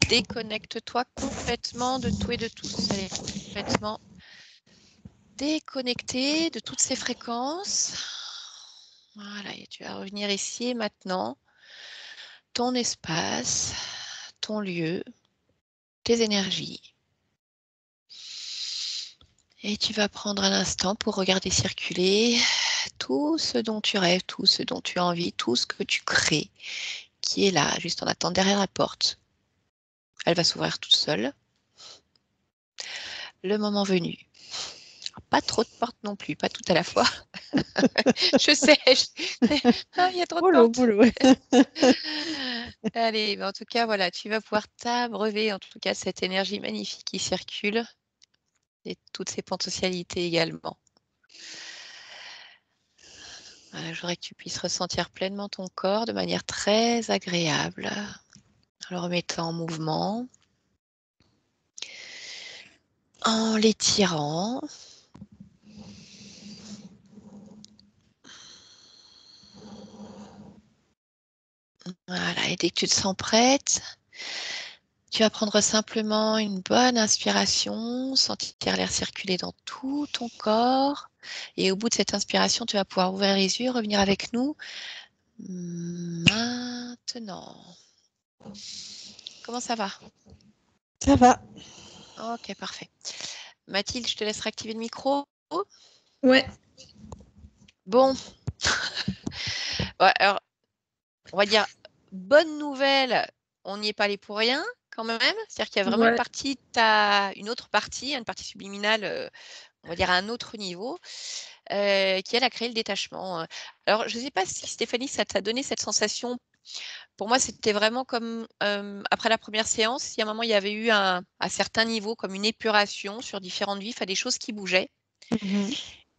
déconnecte-toi complètement de tout et de tous. Allez, complètement déconnectée de toutes ces fréquences. Voilà, et tu vas revenir ici et maintenant. Ton espace, ton lieu, tes énergies. Et tu vas prendre un instant pour regarder circuler tout ce dont tu rêves, tout ce dont tu as envie, tout ce que tu crées, qui est là, juste en attendant derrière la porte. Elle va s'ouvrir toute seule. Le moment venu. Pas trop de portes non plus, pas tout à la fois. Je sais, il y a trop de Boulot, portes. boulot. Allez, en tout cas, voilà, tu vas pouvoir t'abreuver, en tout cas, cette énergie magnifique qui circule et toutes ces potentialités également. Voilà, je voudrais que tu puisses ressentir pleinement ton corps de manière très agréable, en le remettant en mouvement, en l'étirant. Voilà, et dès que tu te sens prête, tu vas prendre simplement une bonne inspiration, sentir l'air circuler dans tout ton corps. Et au bout de cette inspiration, tu vas pouvoir ouvrir les yeux, revenir avec nous maintenant. Comment ça va? Ça va. Ok, parfait. Mathilde, je te laisserai activer le micro. Ouais. Bon. Ouais, alors, on va dire bonne nouvelle, on n'y est pas allé pour rien. quand même. C'est-à-dire qu'il y a vraiment Ouais. une autre partie, une partie subliminale, on va dire à un autre niveau, qui elle a créé le détachement. Alors je ne sais pas si Stéphanie, ça t'a donné cette sensation. Pour moi, c'était vraiment comme après la première séance, il y a un moment, il y avait eu à certains niveaux comme une épuration sur différentes vies, des choses qui bougeaient.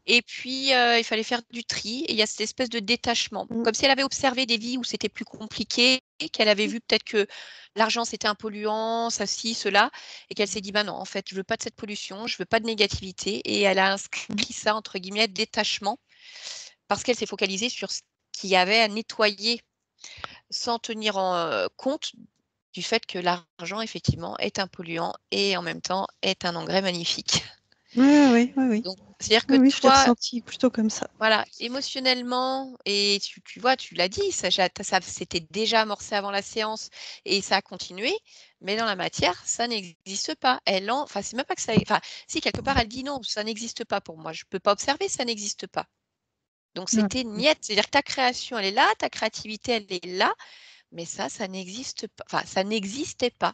Et puis, il fallait faire du tri et il y a cette espèce de détachement. Comme si elle avait observé des vies où c'était plus compliqué, qu'elle avait vu peut-être que l'argent, c'était un polluant, ça, ci, cela, et qu'elle s'est dit, bah non, en fait, je veux pas de cette pollution, je veux pas de négativité. Et elle a inscrit ça, entre guillemets, détachement, parce qu'elle s'est focalisée sur ce qu'il y avait à nettoyer, sans tenir compte du fait que l'argent, effectivement, est un polluant et en même temps est un engrais magnifique. Oui. Donc, c'est-à-dire que Oui, je l'ai toi, ressenti plutôt comme ça. voilà, émotionnellement, et tu vois, tu l'as dit, ça s'était déjà amorcé avant la séance et ça a continué, mais dans la matière, ça n'existe pas. Enfin, c'est même pas que ça. Enfin, si, quelque part, elle dit non, ça n'existe pas pour moi. Je ne peux pas observer, ça n'existe pas. Donc, c'était niette. C'est-à-dire que ta création, elle est là, ta créativité, elle est là, mais ça n'existe pas. Enfin, ça n'existait pas.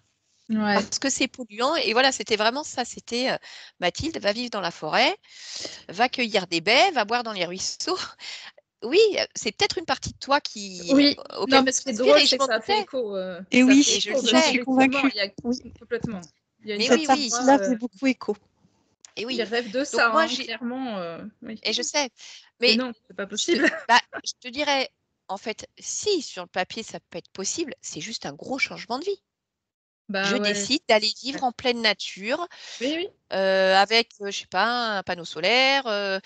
Ouais. Parce que c'est polluant. Et voilà, c'était vraiment ça. C'était Mathilde, va vivre dans la forêt, va cueillir des baies, va boire dans les ruisseaux. Oui, c'est peut-être une partie de toi qui Oui, auquel non, mais tu ce qui est t'inspires drôle, et je c'est que m'en ça fait doutais. écho. Et Ça oui, fait Et je écho, le j'en parce sais. suis qu'effectivement, convaincue. il y a Oui. complètement. Il y a une Mais Cette oui, partie de oui. partie-là moi faisait beaucoup écho. Et qui oui. rêve de Donc ça, moi, hein, clairement. Oui. et je sais. Mais Mais non, c'est pas je possible. je te dirais, en fait, si sur le papier ça peut être possible, c'est juste un gros changement de vie. Je Bah ouais. décide d'aller vivre en pleine nature, Oui, oui. avec, je sais pas, un panneau solaire, de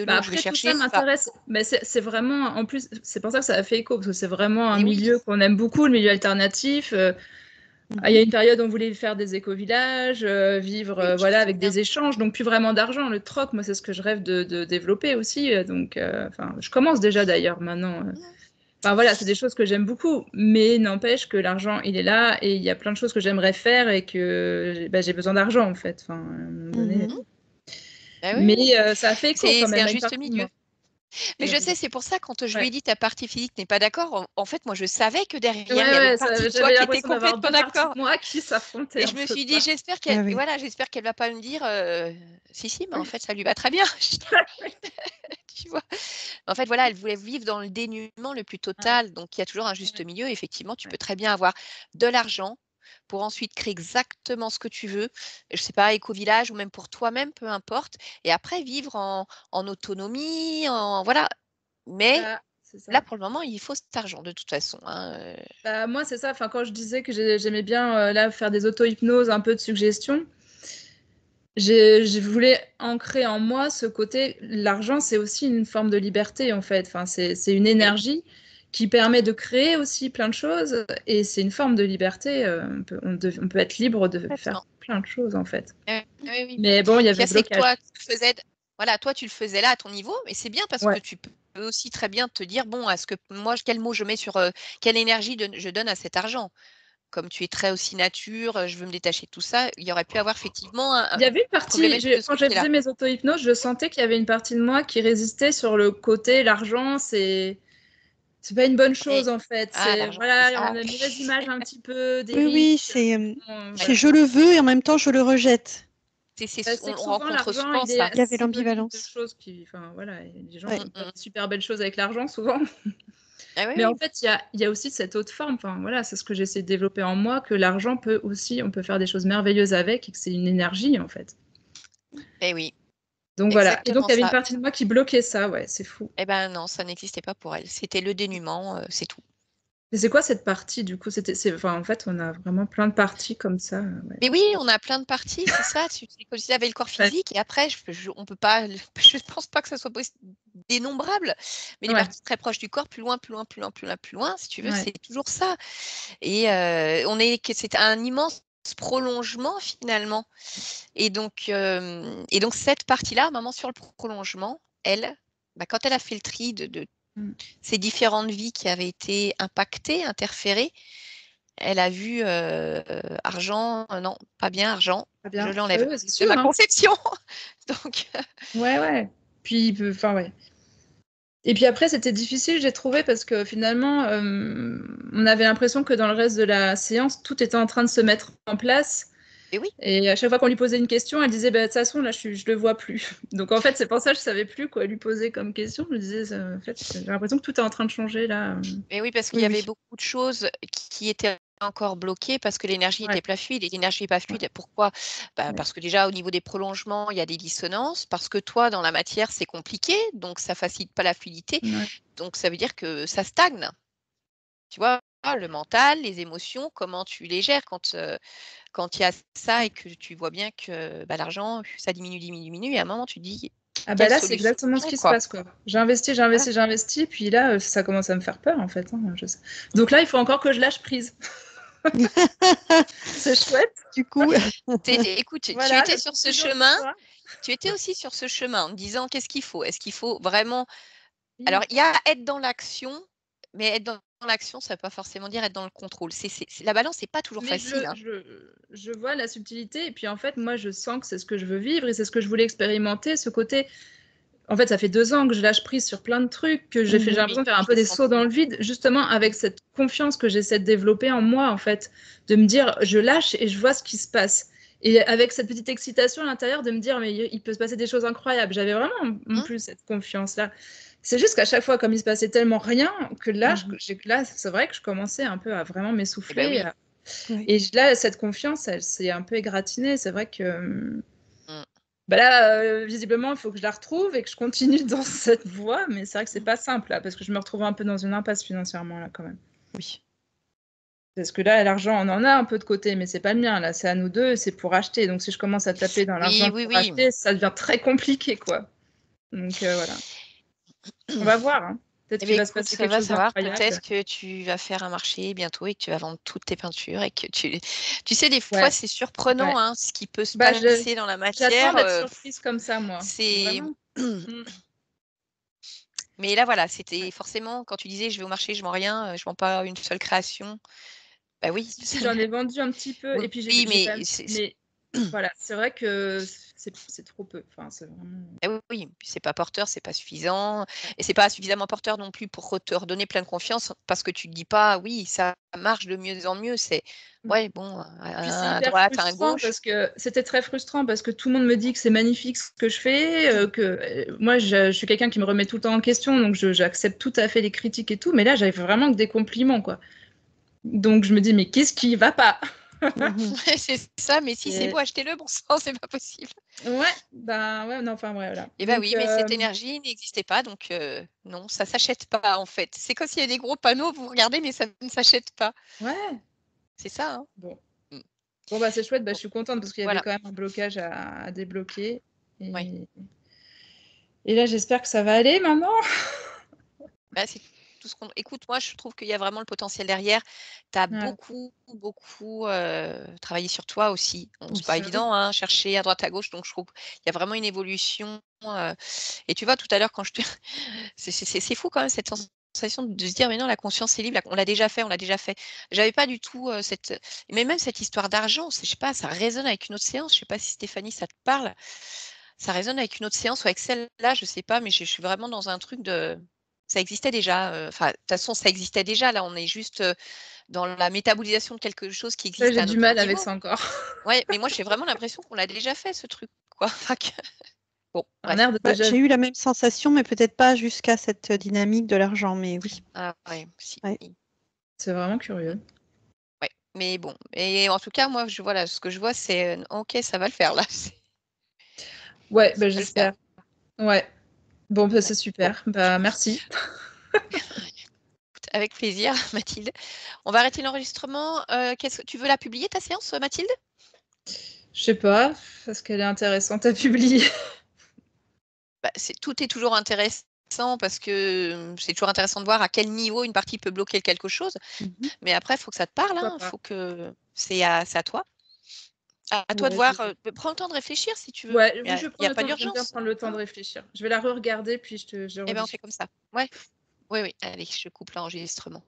Bah l'eau que je vais après, tout ça chercher. Enfin, m'intéresse. Mais c'est vraiment, en plus, c'est pour ça que ça a fait écho, parce que c'est vraiment un mais oui. milieu qu'on aime beaucoup, le milieu alternatif. Il y a une période où on voulait faire des éco-villages, vivre Oui, je me voilà, avec souviens. des échanges, donc plus vraiment d'argent. Le troc, moi, c'est ce que je rêve de développer aussi. Donc, je commence déjà d'ailleurs maintenant. Enfin voilà, c'est des choses que j'aime beaucoup, mais n'empêche que l'argent, il est là et il y a plein de choses que j'aimerais faire et que j'ai besoin d'argent en fait. Enfin, à un moment donné. Bah oui, oui. Mais ça a fait écho quand C'est même un à une juste partie de milieu. moi. Mais Et je sais, c'est pour ça quand je lui ai ouais. dit ta partie physique n'est pas d'accord, en fait, moi je savais que derrière, il y avait Ouais, une partie de toi j'avais qui était l'impression d'avoir complètement deux parties de d'accord. moi qui s'affrontaient Et un je me peu, suis dit, quoi. j'espère Ah qu'elle oui. voilà, j'espère qu'elle va pas me dire si, mais en fait, ça lui va très bien. Tu vois? En fait, voilà, elle voulait vivre dans le dénuement le plus total. Donc, il y a toujours un juste Ouais. milieu. Effectivement, tu Ouais. peux très bien avoir de l'argent pour ensuite créer exactement ce que tu veux. Je sais pas, éco-village ou même pour toi-même, peu importe. Et après, vivre en autonomie, voilà. Mais Bah, c'est ça. là, pour le moment, il faut cet argent de toute façon, hein, Bah, moi, c'est ça. Enfin, quand je disais que j'aimais bien là faire des auto-hypnoses, un peu de suggestion, je voulais ancrer en moi ce côté. L'argent, c'est aussi une forme de liberté en fait. Enfin, c'est une Oui, énergie qui permet de créer aussi plein de choses et c'est une forme de liberté. On peut être libre de faire complètement. plein de choses en fait. Oui, oui. Mais bon, il y Ce qu'il y avait a, c'est que blocage. toi, voilà, toi, tu le faisais là à ton niveau, mais c'est bien parce que Ouais. tu peux aussi très bien te dire, bon, est-ce que moi, quel mot je mets sur quelle énergie je donne à cet argent? Comme tu es très aussi nature, je veux me détacher de tout ça, il y aurait pu avoir effectivement Il y avait une une partie, problématique de ce quand je côté-là. faisais mes auto-hypnoses, je sentais qu'il y avait une partie de moi qui résistait sur le côté l'argent, c'est pas une bonne Oui. chose en fait. Ah, C'est l'argent, c'est voilà, on ça. a une mauvaise image un petit peu des Oui, riches. c'est Voilà. je le veux et en même temps je le rejette. C'est que On souvent rencontre l'argent, souvent ça. Il y avait synonyme de l'ambivalence. choses qui, enfin voilà, les gens Ouais. font pas de super belles choses avec l'argent souvent. Ah oui, Mais en oui. fait, il y a aussi cette autre forme. Enfin voilà, c'est ce que j'essaie de développer en moi, que l'argent peut aussi, on peut faire des choses merveilleuses avec et que c'est une énergie en fait. Eh oui, Donc voilà. Et donc exactement il y avait une ça. partie de moi qui bloquait ça, ouais, c'est fou. Eh ben non, ça n'existait pas pour elle. C'était le dénuement, c'est tout. Mais c'est quoi cette partie du coup? Enfin, en fait, on a vraiment plein de parties comme ça. Ouais. Mais oui, on a plein de parties, c'est ça. Comme tu avais le corps Ouais. physique et après, on peut pas, je pense pas que ça soit dénombrable, mais les Ouais. parties très proches du corps, plus loin, plus loin, plus loin, plus loin, plus loin, si tu veux, Ouais. c'est toujours ça. Et c'est un immense prolongement finalement. Et donc cette partie-là, maman sur le prolongement, elle, quand elle a fait le tri de Mm. ces différentes vies qui avaient été impactées, interférées, elle a vu argent, non, pas bien argent, Très je bien. l'enlève C'est de sûr, ma hein. conception. Donc, Ouais, ouais. Puis, enfin, ouais. Et puis après, c'était difficile, j'ai trouvé, parce que finalement, on avait l'impression que dans le reste de la séance, tout était en train de se mettre en place. Et oui. Et à chaque fois qu'on lui posait une question, elle disait bah, de toute façon, là, je le vois plus. Donc en fait, c'est pour ça que je savais plus quoi lui poser comme question. Je me disais, en fait, j'ai l'impression que tout est en train de changer là. Et oui, parce qu'il y avait beaucoup de choses qui étaient encore bloquées parce que l'énergie n'était pas fluide. Et l'énergie n'est pas fluide, pourquoi? Parce que déjà, au niveau des prolongements, il y a des dissonances. Parce que toi, dans la matière, c'est compliqué, donc ça ne facilite pas la fluidité. Ouais. Donc ça veut dire que ça stagne. Tu vois, le mental, les émotions, comment tu les gères quand il y a ça et que tu vois bien que l'argent, ça diminue, et à un moment, tu te dis, Ah bah quelle là, c'est solution exactement ce j'ai, qui se quoi. passe, quoi. J'investis, puis là, ça commence à me faire peur, en fait. Hein, Donc là, il faut encore que je lâche prise. C'est chouette. Du coup, Écoute, Voilà, tu étais sur ce chemin. Tu étais aussi sur ce chemin en te disant qu'est-ce qu'il faut? Est-ce qu'il faut vraiment. Alors, il y a être dans l'action, mais être dans l'action, ça ne veut pas forcément dire être dans le contrôle. La balance n'est pas toujours Mais facile. Hein. je vois la subtilité, et puis en fait, moi, je sens que c'est ce que je veux vivre et c'est ce que je voulais expérimenter, ce côté. En fait, ça fait 2 ans que je lâche prise sur plein de trucs, que j'ai l'impression de faire un peu des sauts dans le vide, justement avec cette confiance que j'essaie de développer en moi, en fait, de me dire, je lâche et je vois ce qui se passe. Et avec cette petite excitation à l'intérieur de me dire, mais il peut se passer des choses incroyables. J'avais vraiment en plus cette confiance-là. C'est juste qu'à chaque fois, comme il se passait tellement rien, que là, là c'est vrai que je commençais un peu à vraiment m'essouffler. Et là, cette confiance, elle s'est un peu égratignée. C'est vrai que bah là, visiblement, il faut que je la retrouve et que je continue dans cette voie. Mais c'est vrai que c'est pas simple, là, parce que je me retrouve un peu dans une impasse financièrement, là, quand même. oui. Parce que là, l'argent, on en a un peu de côté, mais c'est pas le mien. Là, c'est à nous deux, c'est pour acheter. Donc, si je commence à taper dans l'argent pour acheter, ça devient très compliqué, quoi. Donc, voilà. On va voir. Hein. Peut-être qu'il va se passer quelque chose d'incroyable. Peut-être que tu vas faire un marché bientôt et que tu vas vendre toutes tes peintures et que tu sais, des fois, c'est surprenant hein, ce qui peut se passer dans la matière. J'attends d'être surprise comme ça, moi. C'est. Mais là, voilà, c'était forcément, quand tu disais je vais au marché, je vends rien, je vends pas une seule création. Bah oui. Si j'en ai vendu un petit peu. Oui, Et puis mais voilà, c'est vrai que c'est trop peu. Enfin, c'est vraiment. Oui, c'est pas porteur, c'est pas suffisant. Et c'est pas suffisamment porteur non plus pour te redonner plein de confiance parce que tu te dis pas, oui, ça marche de mieux en mieux. C'est, ouais, bon, à droite, à gauche. Parce que c'était très frustrant parce que tout le monde me dit que c'est magnifique ce que je fais, que moi, je suis quelqu'un qui me remet tout le temps en question, donc j'accepte tout à fait les critiques et tout, mais là, j'avais vraiment que des compliments, quoi. Donc, je me dis, mais qu'est-ce qui va pas? C'est ça, mais si c'est beau, achetez-le, bon sang, c'est pas possible. Ouais, bah ouais, non, enfin, voilà. Et bah oui, mais cette énergie n'existait pas, donc non, ça s'achète pas en fait. C'est comme s'il y a des gros panneaux, vous regardez, mais ça ne s'achète pas. Ouais. C'est ça. Hein. Bon. Bon, bah c'est chouette, je suis contente parce qu'il y avait quand même un blocage à débloquer. Et là, j'espère que ça va aller maintenant. Bah, c'est tout ce qu'on. Écoute, moi, je trouve qu'il y a vraiment le potentiel derrière. Tu as beaucoup travaillé sur toi aussi. C'est pas évident, hein, chercher à droite à gauche. Donc, je trouve qu'il y a vraiment une évolution. Et tu vois, tout à l'heure, quand je te. C'est fou quand même cette sensation de se dire, mais non, la conscience est libre. On l'a déjà fait, on l'a déjà fait. J'avais pas du tout cette. Mais même cette histoire d'argent, je sais pas, ça résonne avec une autre séance. Je sais pas si Stéphanie, ça te parle. Ça résonne avec une autre séance ou avec celle-là, je sais pas, mais je suis vraiment dans un truc de. Ça existait déjà, enfin, de toute façon, ça existait déjà. Là, on est juste dans la métabolisation de quelque chose qui existe à J'ai un du autre mal niveau. avec ça encore. Ouais, mais moi, j'ai vraiment l'impression qu'on l'a déjà fait, ce truc, quoi. Bon, j'ai eu la même sensation, mais peut-être pas jusqu'à cette dynamique de l'argent, mais oui. Ah ouais, si. Ouais. C'est vraiment curieux. Ouais, mais bon. Et en tout cas, moi, voilà, ce que je vois, c'est OK, ça va le faire, là. Ouais, bah, j'espère. Ouais. Bon, bah, c'est super. Bah, merci. Avec plaisir, Mathilde. On va arrêter l'enregistrement. Tu veux la publier, ta séance, Mathilde? Je sais pas, parce qu'elle est intéressante à publier. Bah, tout est toujours intéressant parce que c'est toujours intéressant de voir à quel niveau une partie peut bloquer quelque chose. Mais après, il faut que ça te parle. Hein, faut que c'est à toi. À toi de voir. Prends le temps de réfléchir si tu veux. Ouais, Il n'y a pas d'urgence. Je vais bien prendre le temps de réfléchir. Je vais la re-regarder, puis je Eh bien, on fait comme ça. Ouais. Oui. Allez, je coupe l'enregistrement.